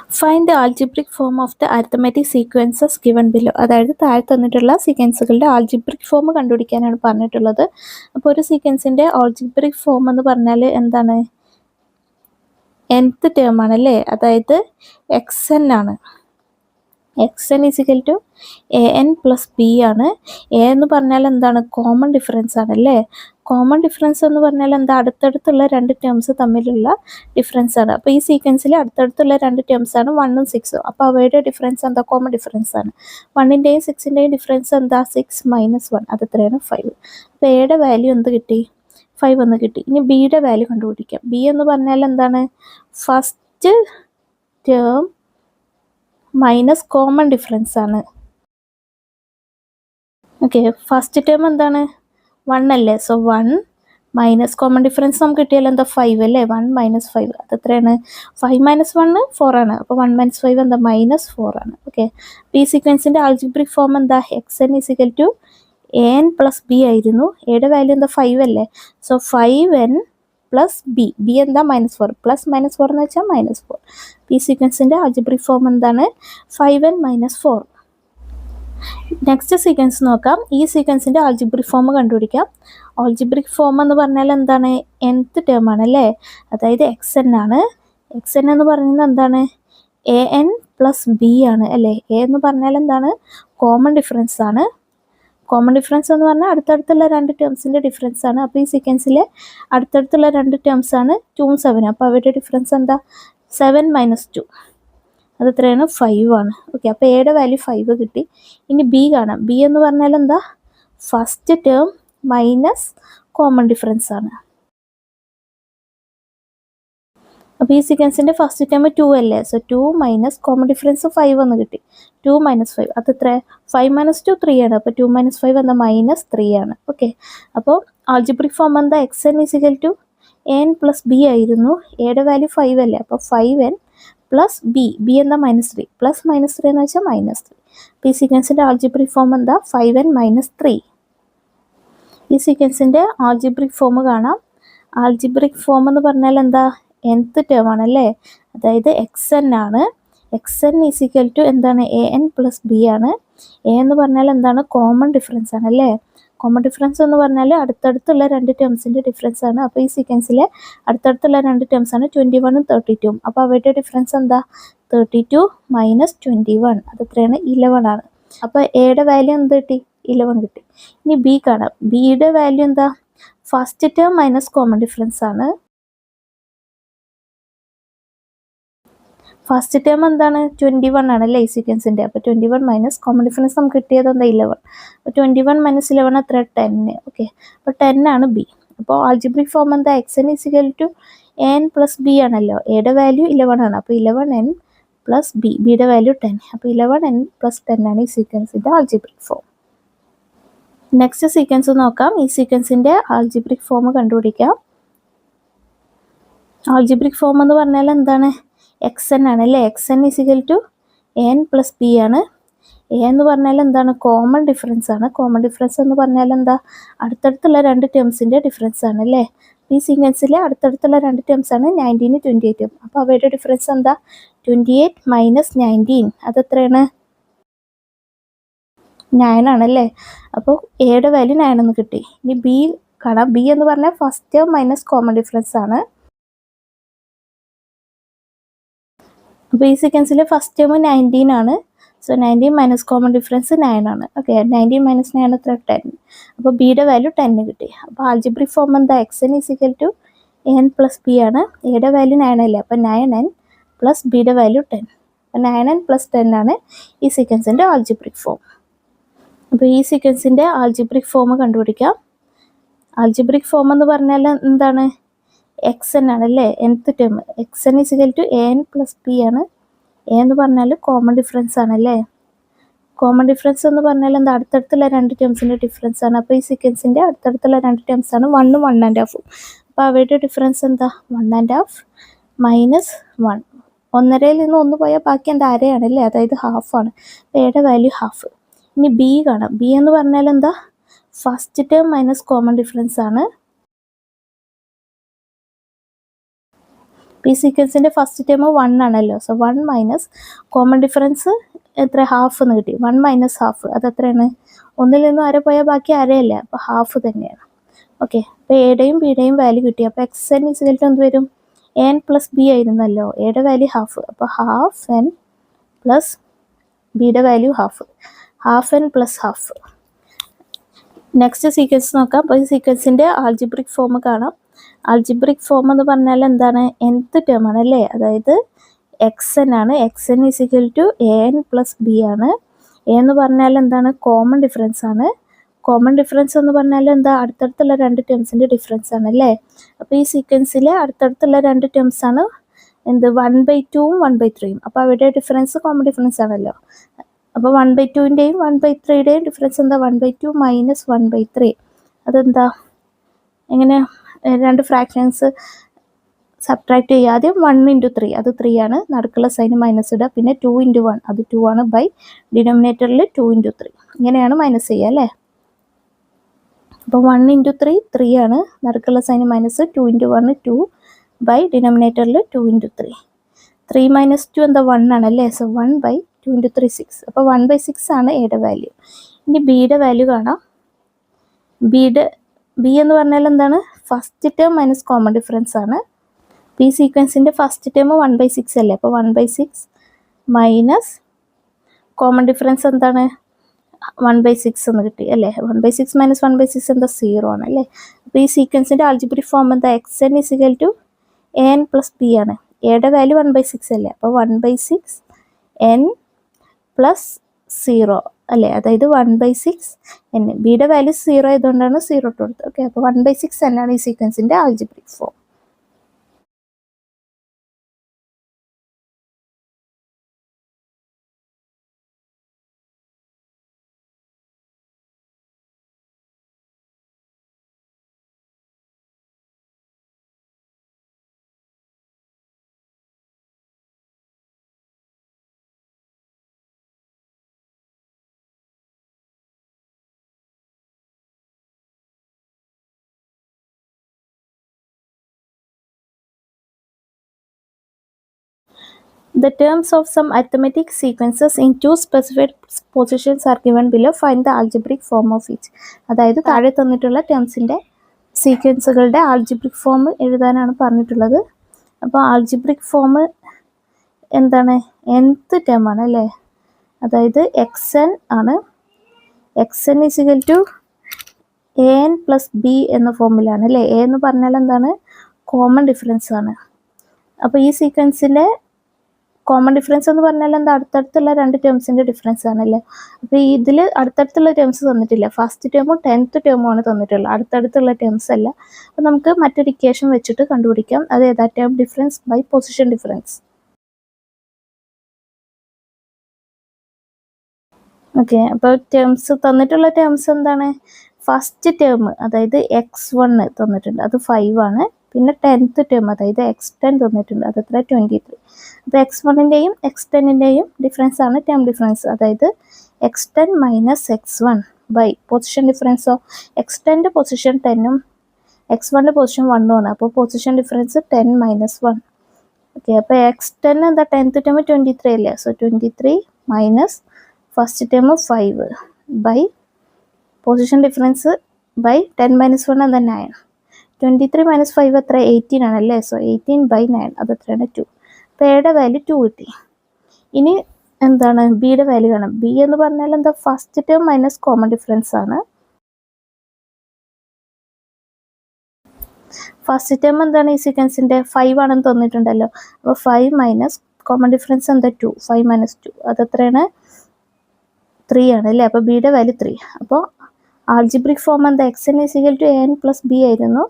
Find the algebraic form of the arithmetic sequences given below. അതായത് താഴെ തന്നിട്ടുള്ള സീക്വൻസുകളുടെ algebraic form കണ്ടുപിടിക്കാനാണ് പറഞ്ഞിട്ടുള്ളത്. അപ്പോൾ ഒരു സീക്വൻസിൻ്റെ ആൾജിബ്രിക് ഫോം എന്ന് പറഞ്ഞാൽ എന്താണ്? nth ടേം ആണല്ലേ, അതായത് xn ആണ്. xn is equal to an plus b ആണ്. എ എന്ന് പറഞ്ഞാൽ എന്താണ്? കോമൺ ഡിഫറൻസ് ആണല്ലേ. കോമൺ ഡിഫറൻസ് എന്ന് പറഞ്ഞാൽ എന്താ? അടുത്തടുത്തുള്ള രണ്ട് ടേംസ് തമ്മിലുള്ള ഡിഫറൻസ് ആണ്. അപ്പോൾ ഈ സീക്വൻസിൽ അടുത്തടുത്തുള്ള രണ്ട് ടേംസ് ആണ് 1ഉം 6ഉം. അപ്പോൾ അവയുടെ ഡിഫറൻസ് എന്താ? കോമൺ ഡിഫറൻസ് ആണ്. 1ൻ്റെയും 6ൻ്റെയും ഡിഫറൻസ് എന്താ? 6 മൈനസ് 1, അത് എത്രയാണ്? 5. അപ്പോൾ എയുടെ വാല്യൂ എന്ത് കിട്ടി? 5 എന്ന് കിട്ടി. ഇനി ബിയുടെ വാല്യൂ കണ്ടുപിടിക്കാം. ബി എന്ന് പറഞ്ഞാൽ എന്താണ്? First term minus common difference ആണ്. ഓക്കെ, ഫസ്റ്റ് ടേം എന്താണ്? 1 അല്ലേ. സോ 1 മൈനസ് കോമൺ ഡിഫറൻസ് നമുക്ക് കിട്ടിയാൽ എന്താ? 5 അല്ലേ. 1 മൈനസ് 5, അത് എത്രയാണ്? 5 മൈനസ് 1 4 ആണ്. അപ്പോൾ 1 മൈനസ് 5 എന്താ? മൈനസ് 4 ആണ്. ഓക്കെ, ഈ സീക്വൻസിൻ്റെ ആൾജിബ്രിക് ഫോം എന്താ? xn is equal to an plus b ആയിരുന്നു. എയുടെ വാല്യൂ എന്താ? 5 അല്ലേ. So 5n plus B. B എന്താ? -4. പ്ലസ് -4 എന്ന് വെച്ചാൽ -4. ഈ സീക്വൻസിൻ്റെ ആൾജിബ്രിക് ഫോം എന്താണ്? 5n - 4. നെക്സ്റ്റ് സീക്വൻസ് നോക്കാം. ഈ സീക്വൻസിൻ്റെ ആൾജിബ്രിക് ഫോം കണ്ടുപിടിക്കാം. ആൾജിബ്രിക് ഫോം എന്ന് പറഞ്ഞാൽ എന്താണ്? nth ടേം ആണല്ലേ, അതായത് xn ആണ്. xn എന്ന് പറയുന്നത് എന്താണ്? an പ്ലസ് ബി ആണ് അല്ലേ. എ എന്ന് പറഞ്ഞാൽ എന്താണ്? കോമൺ ഡിഫറൻസ് ആണ്. കോമൺ ഡിഫറൻസ് എന്ന് പറഞ്ഞാൽ അടുത്തടുത്തുള്ള രണ്ട് ടേംസിൻ്റെ ഡിഫറൻസ് ആണ്. അപ്പോൾ ഈ സീക്വൻസിലെ അടുത്തടുത്തുള്ള രണ്ട് ടേംസ് ആണ് 2ഉം 7ഉം. അപ്പോൾ അവരുടെ ഡിഫറൻസ് എന്താ? 7 മൈനസ് 2, അത് എത്രയാണ്? 5 ആണ്. ഓക്കെ, അപ്പോൾ എയുടെ വാല്യൂ 5 കിട്ടി. ഇനി ബി കാണാം. ബി എന്ന് പറഞ്ഞാൽ എന്താ? First term minus common difference ആണ്. അപ്പോൾ ഈ സീക്വൻസിൻ്റെ ഫസ്റ്റ് ടേം 2 അല്ലേ. സോ 2 മൈനസ് കോമൺ ഡിഫറൻസ് 5 എന്ന് കിട്ടി. 2 മൈനസ് 5, അത് എത്ര? 5 മൈനസ് 2 3 ആണ്. അപ്പോൾ 2 മൈനസ് 5 എന്താ? -3 ആണ്. ഓക്കെ, അപ്പോൾ ആൾജിബ്രിക് ഫോം എന്താ? xn is equal to an plus b ആയിരുന്നു. എയുടെ വാല്യൂ 5 അല്ലേ. അപ്പോൾ 5n പ്ലസ് ബി. ബി എന്താ? -3. പ്ലസ് -3 എന്ന് വെച്ചാൽ -3. അപ്പോൾ ഈ സീക്വൻസിൻ്റെ ആൾജിബ്രിക് ഫോം എന്താ? 5n - 3. ഈ സീക്വൻസിൻ്റെ ആൾജിബ്രിക് ഫോം കാണാം. ആൾജിബ്രിക് ഫോം എന്ന് പറഞ്ഞാൽ എന്താ? nth ടേം ആണല്ലേ, അതായത് xn ആണ്. xn ഈസിക്കൽ ടു എന്താണ്? an പ്ലസ് ബി ആണ്. എ എന്ന് പറഞ്ഞാൽ എന്താണ്? കോമൺ ഡിഫറൻസ് ആണ് അല്ലേ. കോമൺ ഡിഫറൻസ് എന്ന് പറഞ്ഞാൽ അടുത്തടുത്തുള്ള രണ്ട് ടേംസിൻ്റെ ഡിഫറൻസ് ആണ്. അപ്പോൾ ഈ സീക്വൻസിലെ അടുത്തടുത്തുള്ള രണ്ട് ടേംസ് ആണ് 21ഉം 32ഉം. അപ്പോൾ അവരുടെ ഡിഫറൻസ് എന്താ? 32 മൈനസ് 21, അത് എത്രയാണ്? 11 ആണ്. അപ്പോൾ എയുടെ വാല്യൂ എന്ത് കിട്ടി? 11 കിട്ടി. ഇനി ബി കാണാം. ബിയുടെ വാല്യൂ എന്താ? First term minus common difference ആണ്. ഫസ്റ്റ് ടേം എന്താണ്? 21 ആണല്ലേ ഈ സീക്വൻസിൻ്റെ. അപ്പോൾ 21 മൈനസ് കോമൺ ഡിഫറൻസ് നമുക്ക് കിട്ടിയത് എന്താ? 11. അപ്പോൾ 21 മൈനസ് 11 എത്ര? 10. ഓക്കെ, അപ്പോൾ 10 ആണ് ബി. അപ്പോൾ ആൾജിബ്രിക് ഫോം എന്താ? xn is equal to an plus b ആണല്ലോ. എയുടെ വാല്യൂ 11 ആണ്. അപ്പോൾ 11n പ്ലസ് ബി. ബിയുടെ വാല്യൂ 10. അപ്പോൾ 11n പ്ലസ് 10 ആണ് ഈ സീക്വൻസിൻ്റെ ആൾജിബ്രിക് ഫോം. നെക്സ്റ്റ് സീക്വൻസ് നോക്കാം. ഈ സീക്വൻസിൻ്റെ ആൾജിബ്രിക് ഫോം കണ്ടുപിടിക്കാം. ആൾജിബ്രിക് ഫോം എന്ന് പറഞ്ഞാൽ എന്താണ്? xn ആണല്ലേ. xn is equal to an plus b ആണ്. എ എന്ന് പറഞ്ഞാൽ എന്താണ്? കോമൺ ഡിഫറൻസ് ആണ്. കോമൺ ഡിഫറൻസ് എന്ന് പറഞ്ഞാൽ എന്താ? അടുത്തടുത്തുള്ള രണ്ട് ടേംസിൻ്റെ ഡിഫറൻസ് ആണ് അല്ലേ. ഈ സീക്വൻസിലെ അടുത്തടുത്തുള്ള രണ്ട് ടേംസ് ആണ് 19ഉം 28ഉം. അപ്പോൾ അവയുടെ ഡിഫറൻസ് എന്താ? 28 മൈനസ് 19, അത് എത്രയാണ്? 9 ആണല്ലേ. അപ്പോൾ എയുടെ വാല്യൂ 9 എന്ന് കിട്ടി. ഇനി ബി കാണാം. ബി എന്ന് പറഞ്ഞാൽ first term minus common difference ആണ്. അപ്പോൾ ഈ സീക്വൻസിലെ ഫസ്റ്റ് ടേം 19 ആണ്. സോ 19 മൈനസ് കോമൺ ഡിഫറൻസ് 9 ആണ്. ഓക്കെ, 19 മൈനസ് 9 എത്ര? 10. അപ്പോൾ ബിയുടെ വാല്യൂ 10 കിട്ടി. അപ്പോൾ ആൾജിബ്രിക് ഫോം എന്താ? xn is equal to an plus b ആണ്. എയുടെ വാല്യൂ 9 അല്ലേ. അപ്പോൾ 9n പ്ലസ് ബിയുടെ വാല്യൂ 10. അപ്പോൾ 9n പ്ലസ് 10 ആണ് ഈ സീക്വൻസിൻ്റെ ആൾജിബ്രിക് ഫോം. അപ്പോൾ ഈ സീക്വൻസിൻ്റെ ആൾജിബ്രിക് ഫോം കണ്ടുപിടിക്കാം. ആൾജിബ്രിക് ഫോം എന്ന് പറഞ്ഞാൽ എന്താണ്? xn ആണല്ലേ, nth term. xn is equal to an plus b ആണ്. എ എന്ന് പറഞ്ഞാൽ കോമൺ ഡിഫറൻസ് ആണല്ലേ. കോമൺ ഡിഫറൻസ് എന്ന് പറഞ്ഞാൽ എന്താ? അടുത്തടുത്തുള്ള രണ്ട് ടേംസിൻ്റെ ഡിഫറൻസ് ആണ്. അപ്പോൾ ഈ സീക്വൻസിൻ്റെ അടുത്തടുത്തുള്ള രണ്ട് ടേംസ് ആണ് 1ഉം 1.5ഉം. അപ്പോൾ അവരുടെ ഡിഫറൻസ് എന്താ? 1.5 മൈനസ് 1. 1.5ൽ നിന്ന് 1 പോയാൽ ബാക്കി എന്താ? അരയാണല്ലേ, അതായത് ഹാഫാണ്. അപ്പോൾ എയുടെ വാല്യൂ ഹാഫ്. ഇനി ബി കാണാം. ബി എന്ന് പറഞ്ഞാൽ എന്താ? First term minus common difference ആണ്. ഈ സീക്വൻസിൻ്റെ ഫസ്റ്റ് ടേം 1 ആണല്ലോ. സോ 1 മൈനസ് കോമൺ ഡിഫറൻസ് എത്ര, ഹാഫ് എന്ന് കിട്ടി. 1 മൈനസ് ഹാഫ് അത് എത്രയാണ്, ഒന്നിൽ നിന്നും അര പോയാൽ ബാക്കി അരയല്ല, അപ്പോൾ ഹാഫ് തന്നെയാണ്. ഓക്കെ, അപ്പോൾ എയുടെയും ബിയുടെയും വാല്യൂ കിട്ടി. അപ്പോൾ എക്സ് എൻ ഇസിക്കൽ ടു എന്ത് വരും, എൻ പ്ലസ് ബി ആയിരുന്നല്ലോ. എയുടെ വാല്യൂ ഹാഫ്, അപ്പോൾ ഹാഫ് എൻ പ്ലസ് ബിയുടെ value half n plus half. Next sequence നോക്കാം. അപ്പോൾ ഈ സീക്വൻസിൻ്റെ ആൾജിബ്രിക് ഫോം കാണാം. ആൾജിബ്രിക് ഫോം എന്ന് പറഞ്ഞാൽ എന്താണ്, nth ടേം ആണ് അല്ലേ. അതായത് എക്സ് എൻ ആണ്. X n is equal to a n plus b ആണ്. എ എന്ന് പറഞ്ഞാൽ എന്താണ്, കോമൺ ഡിഫറൻസ് ആണ്. കോമൺ ഡിഫറൻസ് എന്ന് പറഞ്ഞാൽ എന്താ, അടുത്തടുത്തുള്ള രണ്ട് ടേംസിൻ്റെ ഡിഫറൻസ് ആണ് അല്ലേ. അപ്പോൾ ഈ സീക്വൻസിലെ അടുത്തടുത്തുള്ള രണ്ട് ടേംസ് ആണ് എന്ത്, 1/2ഉം 1/3ഉം. അപ്പോൾ അവിടെ ഡിഫറൻസ് കോമൺ ഡിഫറൻസ് ആണല്ലോ. അപ്പോൾ 1/2ൻ്റെയും 1/3യുടെയും ഡിഫറൻസ് എന്താ, 1/2 മൈനസ് 1/3. അതെന്താ, എങ്ങനെ രണ്ട് ഫ്രാക്ഷൻസ് സബ്ട്രാക്ട് ചെയ്യുക. ആദ്യം 1 × 3 അത് 3 ആണ്, നടുക്കുള്ള സൈന് മൈനസ് ഇടുക. പിന്നെ 2 × 1 അത് 2 ആണ്, ബൈ ഡിനോമിനേറ്ററിൽ 2 × 3 ഇങ്ങനെയാണ് മൈനസ് ചെയ്യുക അല്ലേ. അപ്പോൾ 1 × 3 3 ആണ്, നടുക്കുള്ള സൈന് മൈനസ്, 2 × 1 2 ബൈ ഡിനോമിനേറ്ററിൽ 2 × 3. 3 മൈനസ് 2 എന്താ, 1 ആണല്ലേ. So 1 by 2 × 3 6. അപ്പോൾ 1/6 ആണ് എയുടെ വാല്യൂ. ഇനി ബിയുടെ വാല്യൂ കാണാം. ബി എന്ന് പറഞ്ഞാൽ എന്താണ്, first term minus common difference ആണ്. ഈ സീക്വൻസിൻ്റെ ഫസ്റ്റ് ടേം 1/6 അല്ലേ. അപ്പോൾ 1/6 മൈനസ് കോമൺ ഡിഫറൻസ് എന്താണ്, 1/6 എന്ന് കിട്ടി അല്ലേ. 1/6 മൈനസ് 1/6 എന്താ, 0 ആണ് അല്ലേ. അപ്പോൾ ഈ സീക്വൻസിൻ്റെ ആൾജിബ്രിക് ഫോം എന്താ, x n is equal to a n plus b ആണ്. എയുടെ വാല്യൂ 1/6 അല്ലേ. അപ്പോൾ 1/6 എൻ പ്ലസ് 0 അല്ലേ. അതായത് 1/6 എൻ. ബിയുടെ വാല്യൂ 0 ആയതുകൊണ്ടാണ് 0 ഇട്ട് കൊടുത്തത്. ഓക്കെ, അപ്പോൾ 1/6 എന്നാണ് ഈ സീക്വൻസിൻ്റെ algebraic form. The terms of some arithmetic sequences in two specified positions are given below. Find the algebraic form of each. അതായത് താഴെ തന്നിട്ടുള്ള ടേംസിൻ്റെ സീക്വൻസുകളുടെ ആൾജിബ്രിക് ഫോം എഴുതാനാണ് പറഞ്ഞിട്ടുള്ളത്. അപ്പോൾ ആൾജിബ്രിക് ഫോം എന്താണ്, nth ടേം ആണ് അല്ലേ. അതായത് എക്സ് എൻ ആണ്. X n is equal to a n plus b എന്ന ഫോമിലാണ് അല്ലേ. എ എന്ന് പറഞ്ഞാൽ എന്താണ്, കോമൺ ഡിഫറൻസ് ആണ്. അപ്പോൾ ഈ സീക്വൻസിലെ കോമൺ ഡിഫറൻസ് എന്ന് പറഞ്ഞാൽ എന്താ, അടുത്തടുത്തുള്ള രണ്ട് ടേംസിൻ്റെ ഡിഫറൻസ് ആണല്ലേ. അപ്പോൾ ഇതിൽ അടുത്തടുത്തുള്ള ടേംസ് തന്നിട്ടില്ല. ഫസ്റ്റ് ടേമും 10th ടേമും ആണ് തന്നിട്ടുള്ളത്, അടുത്തടുത്തുള്ള ടേംസ് അല്ല. അപ്പോൾ നമുക്ക് മറ്റൊരു ഇക്വേഷൻ വെച്ചിട്ട് കണ്ടുപിടിക്കാം. അത് ഏതാ, term difference by position difference. Okay, അപ്പോൾ ടേംസ് തന്നിട്ടുള്ള ടേംസ് എന്താണ്, ഫസ്റ്റ് ടേം അതായത് x1 തന്നിട്ടുണ്ട്, അത് 5 ആണ്. പിന്നെ 10th ടേം അതായത് x10 തന്നിട്ടുണ്ട്, അത് എത്ര, 23. അപ്പോൾ x1ൻ്റെയും x10ൻ്റെയും ഡിഫറൻസ് ആണ് ടേം ഡിഫറൻസ്. അതായത് x10 minus x1 by position ഡിഫറൻസോ, x10ൻ്റെ പൊസിഷൻ 10ഉം x1ൻ്റെ പൊസിഷൻ 1ഉം ആണ്. അപ്പോൾ പൊസിഷൻ ഡിഫറൻസ് 10 മൈനസ് 1. ഓക്കെ, അപ്പോൾ x10 എന്താ, 10th ടേം 23 അല്ലേ. So 23 minus first term 5 by position difference by 10 minus 1 എന്താ, 9. 23 മൈനസ് 5 എത്ര, 18 ആണല്ലേ. സോ 18 ബൈ 9 അത് എത്രയാണ്, 2. അപ്പോൾ എയുടെ വാല്യൂ 2 കിട്ടി. ഇനി എന്താണ്, ബിയുടെ വാല്യൂ കാണാം. ബി എന്ന് പറഞ്ഞാൽ എന്താ, first term minus common difference ആണ്. ഫസ്റ്റ് ടേം എന്താണ്, ഈ സീക്വൻസിൻ്റെ 5 ആണെന്ന് തന്നിട്ടുണ്ടല്ലോ. അപ്പോൾ 5 മൈനസ് കോമൺ ഡിഫറൻസ് എന്താ, 2. 5 മൈനസ് 2 അത് എത്രയാണ്, 3 ആണ് അല്ലേ. അപ്പോൾ ബിയുടെ വാല്യൂ 3. അപ്പോൾ ആൾജിബ്രിക് ഫോം എന്താ, x n is equal to a n plus b ആയിരുന്നു.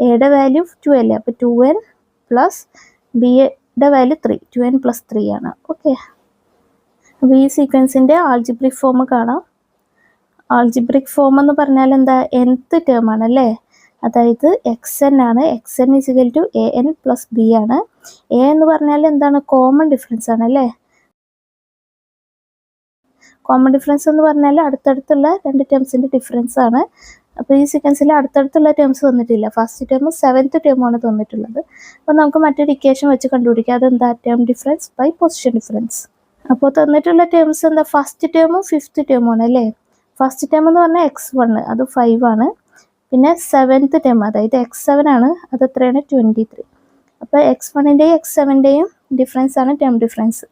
എയുടെ വാല്യൂ 2 അല്ലേ. അപ്പോൾ 2n പ്ലസ് ബിയുടെ വാല്യൂ 3, 2n പ്ലസ് 3 ആണ്. ഓക്കെ, അപ്പോൾ ഈ സീക്വൻസിൻ്റെ ആൾജിബ്രിക് ഫോം കാണാം. ആൾജിബ്രിക് ഫോം എന്ന് പറഞ്ഞാൽ എന്താ, nth ടേം ആണല്ലേ. അതായത് എക്സ് എൻ ആണ്. X n is equal to a n plus b ആണ്. എ എന്ന് പറഞ്ഞാൽ എന്താണ്, കോമൺ ഡിഫറൻസ് ആണല്ലേ. കോമൺ ഡിഫറൻസ് എന്ന് പറഞ്ഞാൽ അടുത്തടുത്തുള്ള രണ്ട് ടേംസിൻ്റെ ഡിഫറൻസ് ആണ്. അപ്പോൾ ഈ സീക്വൻസിൽ അടുത്തടുത്തുള്ള ടേംസ് തന്നിട്ടില്ല. ഫസ്റ്റ് ടേം 7th ടേമാണ് തന്നിട്ടുള്ളത്. അപ്പോൾ നമുക്ക് മറ്റൊരു ഇക്വേഷൻ വെച്ച് കണ്ടുപിടിക്കാം. അതെന്താ? Term difference by position difference. അപ്പോൾ തന്നിട്ടുള്ള ടേംസ് എന്താ? ഫസ്റ്റ് ടേമും 5th ടേമാണ് അല്ലേ. ഫസ്റ്റ് ടേം എന്ന് പറഞ്ഞാൽ x1 അത് 5 ആണ്. പിന്നെ 7th ടേം അതായത് x7 ആണ്, അത് എത്രയാണ്? 23. അപ്പോൾ x1ൻ്റെയും x7ൻ്റെയും ഡിഫറൻസ് ആണ് ടേം ഡിഫറൻസ്.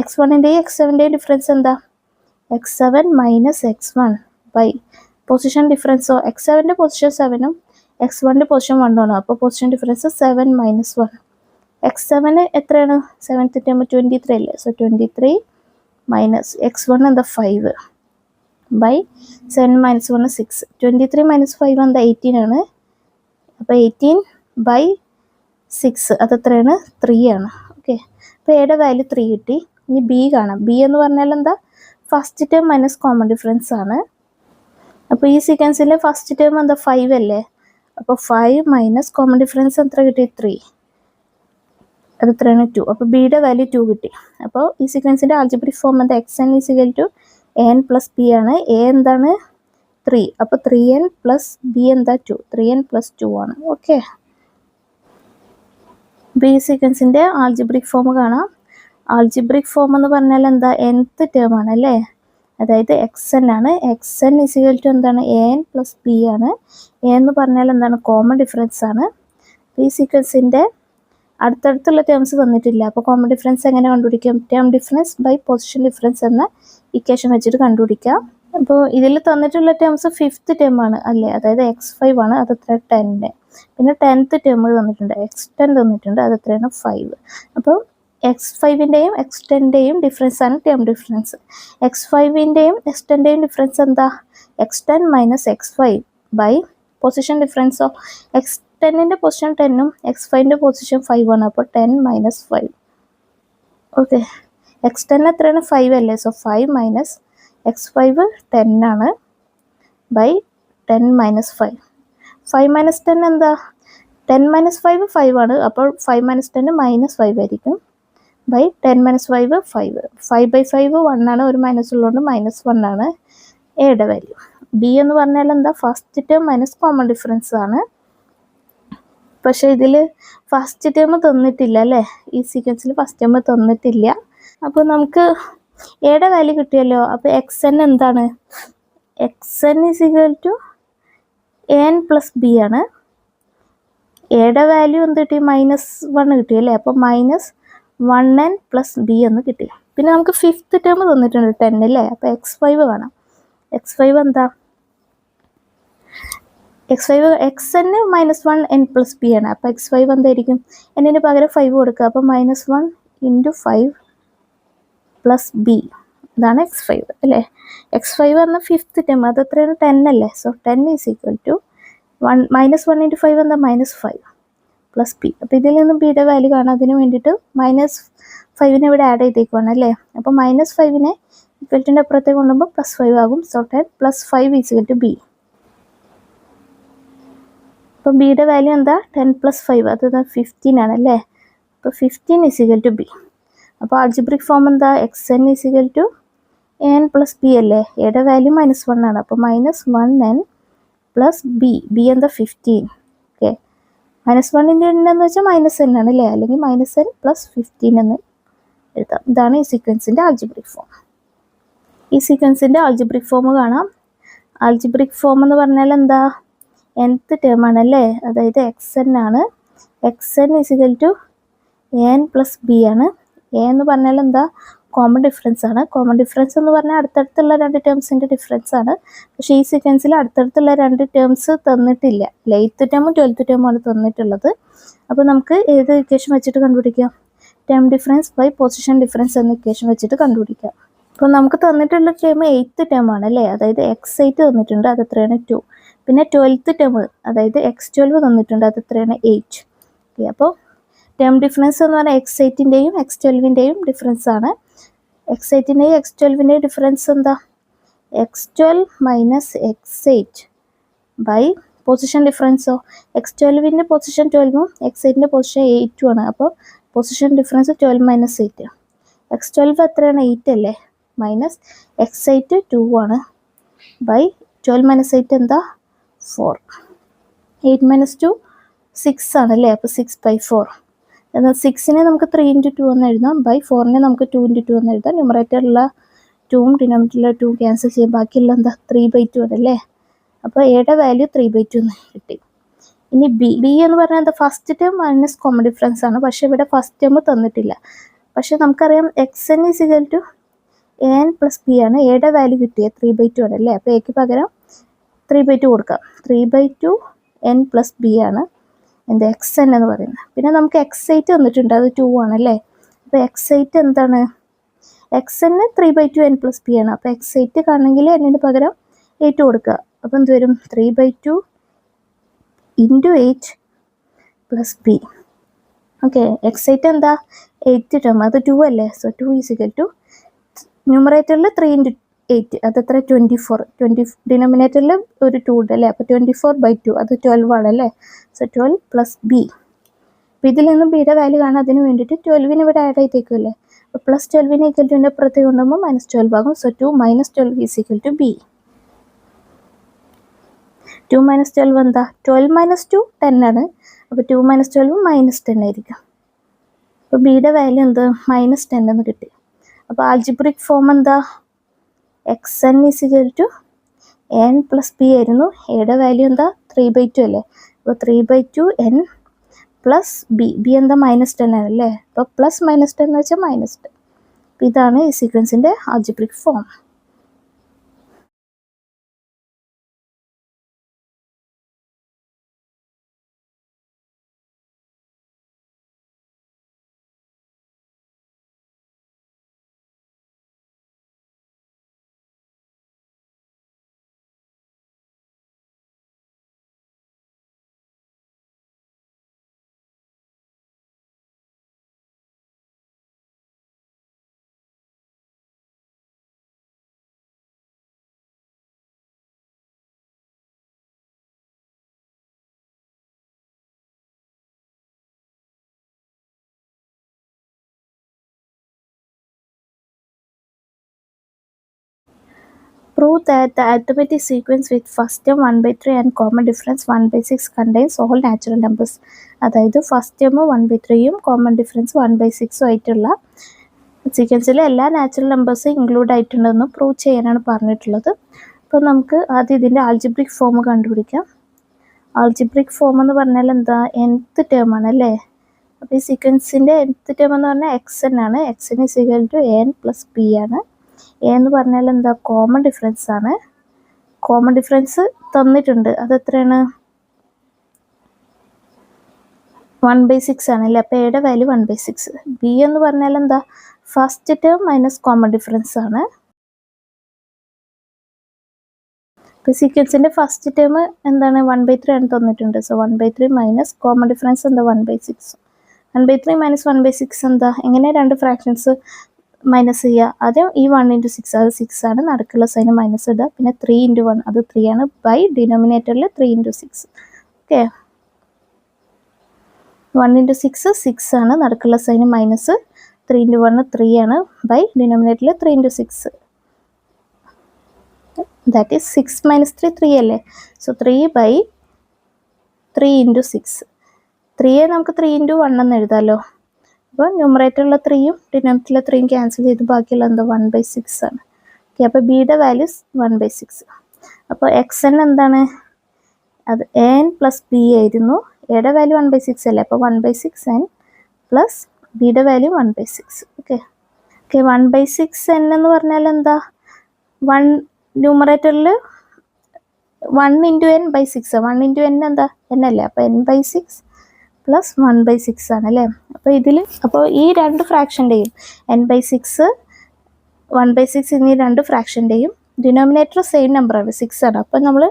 x1ൻ്റെയും x7ൻ്റെയും ഡിഫറൻസ് എന്താ? x7 minus x1 by position ഡിഫറൻസോ x7ൻ്റെ പൊസിഷൻ 7ഉം x1ൻ്റെ പൊസിഷൻ 1 ആണ്. അപ്പോൾ പൊസിഷൻ ഡിഫറൻസ് 7 മൈനസ് 1. x7 എത്രയാണ്? 7th ടേം 23 അല്ലേ. സോ 23 മൈനസ് x1 എന്താ? 5 ബൈ 7 മൈനസ് 1 6. 23 മൈനസ് 5 എന്താ? 18 ആണ്. അപ്പോൾ 18 ബൈ 6 അത് എത്രയാണ്? 3 ആണ്. ഓക്കെ, അപ്പോൾ എയുടെ വാല്യൂ 3 കിട്ടി. ഇനി ബി കാണാം. ബി എന്ന് പറഞ്ഞാൽ എന്താ? First term minus common difference ആണ്. അപ്പോൾ ഈ സീക്വൻസിലെ ഫസ്റ്റ് ടേം എന്താ? 5 അല്ലേ. അപ്പോൾ 5 മൈനസ് കോമൺ ഡിഫറൻസ് എത്ര കിട്ടി? 3. അത് എത്രയാണ്? 2. അപ്പോൾ ബിയുടെ വാല്യൂ 2 കിട്ടി. അപ്പോൾ ഈ സീക്വൻസിൻ്റെ ആൾജിബ്രിക് ഫോം എന്താ? xn equal to an plus b ആണ്. എ എന്താണ്? 3. അപ്പോൾ 3n പ്ലസ് ബി എന്താ? 2. 3n പ്ലസ് 2 ആണ്. ഓക്കെ, ബി സീക്വൻസിൻ്റെ ആൾജിബ്രിക് ഫോം കാണാം. ആൾജിബ്രിക് ഫോം എന്ന് പറഞ്ഞാൽ എന്താ? nth ടേം ആണ് അല്ലേ. അതായത് xn ആണ്. xn ഈക്വൽ ടു എന്താണ്? an പ്ലസ് ബി ആണ്. എ എന്ന് പറഞ്ഞാൽ എന്താണ്? കോമൺ ഡിഫറൻസ് ആണ്. ഈ സീക്വൻസിൻ്റെ അടുത്തടുത്തുള്ള ടേംസ് തന്നിട്ടില്ല. അപ്പോൾ കോമൺ ഡിഫറൻസ് എങ്ങനെ കണ്ടുപിടിക്കാം? Term difference by position difference എന്ന ഇക്വേഷൻ വെച്ചിട്ട് കണ്ടുപിടിക്കാം. അപ്പോൾ ഇതിൽ തന്നിട്ടുള്ള ടേംസ് 5th ടേം ആണ് അല്ലേ. അതായത് x5 ആണ്, അത് എത്ര? 10. പിന്നെ 10th ടേം തന്നിട്ടുണ്ട്, x10 തന്നിട്ടുണ്ട്, അത് എത്രയാണ്? 5. അപ്പോൾ x5ൻ്റെയും x10ൻ്റെയും ഡിഫറൻസ് ആണ് ടേം ഡിഫറൻസ്. x5ൻ്റെയും x10ൻ്റെയും ഡിഫറൻസ് എന്താ? x10 minus x5 by position difference of x10ൻ്റെ പൊസിഷൻ 10ഉം x5ൻ്റെ പൊസിഷൻ 5 ആണ്. അപ്പോൾ 10 മൈനസ് 5. ഓക്കെ, x10 എത്രയാണ്? 5 അല്ലേ. സോ 5 മൈനസ് x5 10 ആണ് ബൈ 10 മൈനസ് 5. 5 മൈനസ് 10 എന്താ? 10 മൈനസ് 5 5 ആണ്. അപ്പോൾ 5 മൈനസ് 10 മൈനസ് 5 ആയിരിക്കും ബൈ 10 മൈനസ് 5 5. 5 ബൈ 5 1 ആണ്. ഒരു മൈനസ് ഉള്ളതുകൊണ്ട് മൈനസ് 1 ആണ് എയുടെ വാല്യൂ. ബി എന്ന് പറഞ്ഞാൽ എന്താ? First term minus common difference ആണ്. പക്ഷേ ഇതിൽ ഫസ്റ്റ് ടേം തന്നിട്ടില്ല അല്ലേ. ഈ സീക്വൻസിൽ ഫസ്റ്റ് ടേം തന്നിട്ടില്ല. അപ്പോൾ നമുക്ക് എയുടെ വാല്യൂ കിട്ടിയല്ലോ. അപ്പോൾ xn എന്താണ്? xn is equal to an plus b ആണ്. എയുടെ വാല്യൂ എന്ത് കിട്ടി? -1 കിട്ടി അല്ലേ. അപ്പോൾ -1n പ്ലസ് ബി എന്ന് കിട്ടി. പിന്നെ നമുക്ക് 5th ടേം തന്നിട്ടുണ്ട് 10 അല്ലേ. അപ്പോൾ x5 കാണാം. x5 എന്താ? x5 xn -1n plus b ആണ്. അപ്പോൾ x5 എന്തായിരിക്കും? എന്നിന് പകരം 5 കൊടുക്കുക. അപ്പോൾ -1 × 5 പ്ലസ് ബി, ഇതാണ് x5 അല്ലേ. x5 എന്ന 5th ടേം അത് എത്രയാണ്? 10 അല്ലേ. സോ 10 ഈസ് ഈക്വൽ ടു -1 × 5 എന്താ? -5 പ്ലസ് ബി. അപ്പോൾ ഇതിൽ നിന്നും ബിയുടെ വാല്യൂ കാണാം. അതിന് വേണ്ടിയിട്ട് -5നെ ഇവിടെ ആഡ് ചെയ്തേക്കുവാണ് അല്ലേ. അപ്പോൾ -5നെ ഇക്വൽറ്റിൻ്റെ അപ്പുറത്തേക്ക് കൊണ്ടുപോകുമ്പോൾ +5 ആകും. So 10 + 5 is equal to b. അപ്പോൾ ബിയുടെ വാല്യൂ എന്താ? 10 + 5 അത് 15 ആണ് അല്ലേ. അപ്പോൾ 15 ഈസ് ഈക്വൽ ടു ബി. അപ്പോൾ ആൾജിബ്രിക് ഫോം എന്താ? xn is equal to an plus b അല്ലേ. എയുടെ വാല്യൂ -1 ആണ്. അപ്പോൾ -1n പ്ലസ് ബി. ബി എന്താ? 15. ഓക്കെ, -1ൻ്റെ എന്ന് വെച്ചാൽ -n ആണ് അല്ലേ. അല്ലെങ്കിൽ -n + 15 എന്ന് എഴുതാം. ഇതാണ് ഈ സീക്വൻസിൻ്റെ ആൾജിബ്രിക് ഫോം. ഈ സീക്വൻസിൻ്റെ ആൾജിബ്രിക് ഫോം കാണാം. ആൾജിബ്രിക് ഫോം എന്ന് പറഞ്ഞാൽ എന്താ? nth ടേം ആണ് അല്ലേ. അതായത് xn ആണ്. xn is equal to an plus b ആണ്. എ എന്ന് പറഞ്ഞാൽ എന്താ? കോമൺ ഡിഫറൻസ് ആണ്. കോമൺ ഡിഫറൻസ് എന്ന് പറഞ്ഞാൽ അടുത്തടുത്തുള്ള 2 ടേംസിൻ്റെ ഡിഫറൻസ് ആണ്. പക്ഷേ ഈ സീക്വൻസിൽ അടുത്തടുത്തുള്ള 2 ടേംസ് തന്നിട്ടില്ല. 8th ടേമും 12th ടേമുമാണ് തന്നിട്ടുള്ളത്. അപ്പോൾ നമുക്ക് ഏത് ഇക്വേഷൻ വെച്ചിട്ട് കണ്ടുപിടിക്കാം? Term difference by position difference എന്ന ഇക്വേഷൻ വെച്ചിട്ട് കണ്ടുപിടിക്കാം. അപ്പോൾ നമുക്ക് തന്നിട്ടുള്ള ടേം 8th ടേം ആണ് അല്ലേ. അതായത് x8 തന്നിട്ടുണ്ട്, അത് എത്രയാണ്? 2. പിന്നെ 12th ടേം അതായത് x12 തന്നിട്ടുണ്ട്, അത് എത്രയാണ്? 8. ഓക്കെ, അപ്പോൾ ടേം ഡിഫറൻസ് എന്ന് പറഞ്ഞാൽ x8ൻ്റെയും x12ൻ്റെയും ഡിഫറൻസ് ആണ്. x8ൻ്റെയും x12ൻ്റെയും ഡിഫറൻസ് എന്താ? x12 minus x8 by position ഡിഫറൻസോ x12ൻ്റെ പൊസിഷൻ 12ഉം x8ൻ്റെ പൊസിഷൻ 8ഉം ആണ്. അപ്പോൾ പൊസിഷൻ ഡിഫറൻസ് 12 മൈനസ് 8. x12 എത്രയാണ്? 8 അല്ലേ. മൈനസ് x8 2 ആണ് ബൈ 12 മൈനസ് 8 എന്താ 4. 8 മൈനസ് 2 6 ആണല്ലേ, അപ്പോൾ 6/4. എന്നാൽ 6നെ നമുക്ക് 3 × 2 എന്ന് എഴുതാം, ബൈ 4നെ നമുക്ക് 2 × 2 എന്ന് എഴുതാം. ന്യൂമറേറ്ററിലുള്ള 2ഉം ഡിനോമിനേറ്ററിലുള്ള 2 ക്യാൻസൽ ചെയ്യാം, ബാക്കിയുള്ള എന്താ 3/2 ആണല്ലേ. അപ്പോൾ എയുടെ വാല്യൂ 3/2 എന്ന് കിട്ടി. ഇനി ബി എന്ന് പറഞ്ഞാൽ എന്താ first term minus common difference ആണ്, പക്ഷേ ഇവിടെ ഫസ്റ്റ് ടേം തന്നിട്ടില്ല. പക്ഷെ നമുക്കറിയാം xn = an + b ആണ്. എയുടെ വാല്യൂ കിട്ടിയത് 3/2 ആണല്ലേ, അപ്പോൾ എക്ക് പകരം 3/2 കൊടുക്കാം. 3/2 n + b ആണ് എന്ത് xn എന്ന് പറയുന്നത്. പിന്നെ നമുക്ക് x8 തന്നിട്ടുണ്ട്, അത് 2 ആണല്ലേ. അപ്പോൾ x8 എന്താണ്, xn 3/2 n + b ആണ്. അപ്പോൾ x8 കാണണമെങ്കിൽ n പകരം 8 കൊടുക്കുക. അപ്പോൾ എന്ത് വരും 3/2 × 8 + b. ഓക്കെ, x8 എന്താ 8 ടേം, അത് 2 അല്ലേ. സോ 2 = ന്യൂമറേറ്ററിൽ 3 × 8 അത് എത്ര 24. ഡിനോമിനേറ്ററിൽ ഒരു 2 ഉണ്ട് അല്ലേ, അപ്പോൾ 24/2 അത് 12 ആണല്ലേ. So 12 + b. അപ്പോൾ ഇതിൽ നിന്നും ബിയുടെ വാല്യൂ കാണാൻ അതിന് വേണ്ടിയിട്ട് 12ന് ഇവിടെ ആഡ് ചെയ്തേക്കുമല്ലേ. അപ്പോൾ +12നെ = അപ്പുറത്തേക്ക് കൊണ്ടുപോകുമ്പോൾ -12 ആകും. So 2 - 12 = b. 2 - 12 എന്താ 12 - 2 10 ആണ്. അപ്പോൾ 2 - 12 -10 ആയിരിക്കും. അപ്പോൾ ബിയുടെ വാല്യൂ എന്ത് -10 എന്ന് കിട്ടി. അപ്പോൾ ആൾജിബ്രിക് ഫോം എന്താ xn = an + b ആയിരുന്നു. എയുടെ വാല്യൂ എന്താ 3/2 അല്ലേ. അപ്പോൾ 3/2 n + b. b എന്താ -10 ആണല്ലേ. അപ്പോൾ +-10 എന്ന് വെച്ചാൽ -10. അപ്പോൾ ഇതാണ് ഈ സീക്വൻസിൻ്റെ algebraic form. Prove that the arithmetic sequence with first term 1/3 and common difference 1/6 contains all natural numbers. അതായത് ഫസ്റ്റ് ടേം 1/3 കോമൺ ഡിഫറൻസ് 1/6 ആയിട്ടുള്ള സീക്വൻസിലെ എല്ലാ നാച്ചുറൽ നമ്പേഴ്സും ഇൻക്ലൂഡ് ആയിട്ടുണ്ടെന്ന് പ്രൂവ് ചെയ്യാനാണ് പറഞ്ഞിട്ടുള്ളത്. അപ്പോൾ നമുക്ക് ആദ്യം ഇതിൻ്റെ ആൾജിബ്രിക് ഫോം കണ്ടുപിടിക്കാം. ആൾജിബ്രിക് ഫോം എന്ന് പറഞ്ഞാൽ എന്താ nth ടേം ആണ് അല്ലേ. അപ്പോൾ ഈ സീക്വൻസിൻ്റെ nth ടേം എന്ന് പറഞ്ഞാൽ xn ആണ്. xn = an + b ആണ്. എ എന്ന് പറഞ്ഞാൽ എന്താ കോമൺ ഡിഫറൻസ് ആണ്. കോമൺ ഡിഫറൻസ് തന്നിട്ടുണ്ട്, അത് എത്രയാണ് 1/6 ആണല്ലേ. അപ്പോൾ എയുടെ വാല്യൂ 1/6. ബി എന്ന് പറഞ്ഞാൽ എന്താ first term minus common difference ആണ്. ഇപ്പോൾ സീക്വൻസിൻ്റെ ഫസ്റ്റ് ടേം എന്താണ് 1/3 ആണ് തന്നിട്ടുണ്ട്. സോ 1/3 മൈനസ് കോമൺ ഡിഫറൻസ് എന്താ 1/6. 1/3 മൈനസ് 1/6 എന്താ, എങ്ങനെ രണ്ട് ഫ്രാക്ഷൻസ് മൈനസ് ചെയ്യുക. ആദ്യം ഈ 1 × 6 അത് 6 ആണ്, നടുക്കുള്ള സൈന് മൈനസ് ഇടുക. പിന്നെ 3 × 1 അത് 3 ആണ്, ബൈ ഡിനോമിനേറ്ററിൽ 3 × 6. ഓക്കെ, 1 × 6 6 ആണ്, നടുക്കുള്ള സൈന് മൈനസ്. 3 × 1 3 ആണ്, ബൈ ഡിനോമിനേറ്ററിൽ 3 × 6. ദാറ്റ് ഈസ് 6 - 3 3 അല്ലേ. സോ 3/3 × 6. 3യെ നമുക്ക് 3 × 1 എന്ന് എഴുതാമല്ലോ. അപ്പോൾ ന്യൂമറേറ്ററിലുള്ള 3യും ഡിനോമിനേറ്ററിലെ 3യും ക്യാൻസൽ ചെയ്ത് ബാക്കിയുള്ള എന്താ 1/6 ആണ്. ഓക്കെ, അപ്പോൾ ബിയുടെ വാല്യൂസ് 1/6. അപ്പോൾ xn എന്താണ്, അത് an + b ആയിരുന്നു. എയുടെ വാല്യൂ 1/6 അല്ലേ, അപ്പോൾ 1/6 n + ബിയുടെ വാല്യൂ 1/6. ഓക്കെ, 1/6 n എന്ന് പറഞ്ഞാൽ എന്താ 1 ന്യൂമറേറ്ററിൽ 1 × n/6. 1 × n എന്താ n അല്ലേ, അപ്പോൾ n/6 + 1/6 ആണ് അല്ലേ. അപ്പോൾ ഈ രണ്ട് ഫ്രാക്ഷൻ്റെയും n/6 1/6 എന്നീ രണ്ട് ഫ്രാക്ഷൻ്റെയും ഡിനോമിനേറ്റർ സെയിം നമ്പറാണ് 6 ആണ്. അപ്പോൾ നമ്മൾ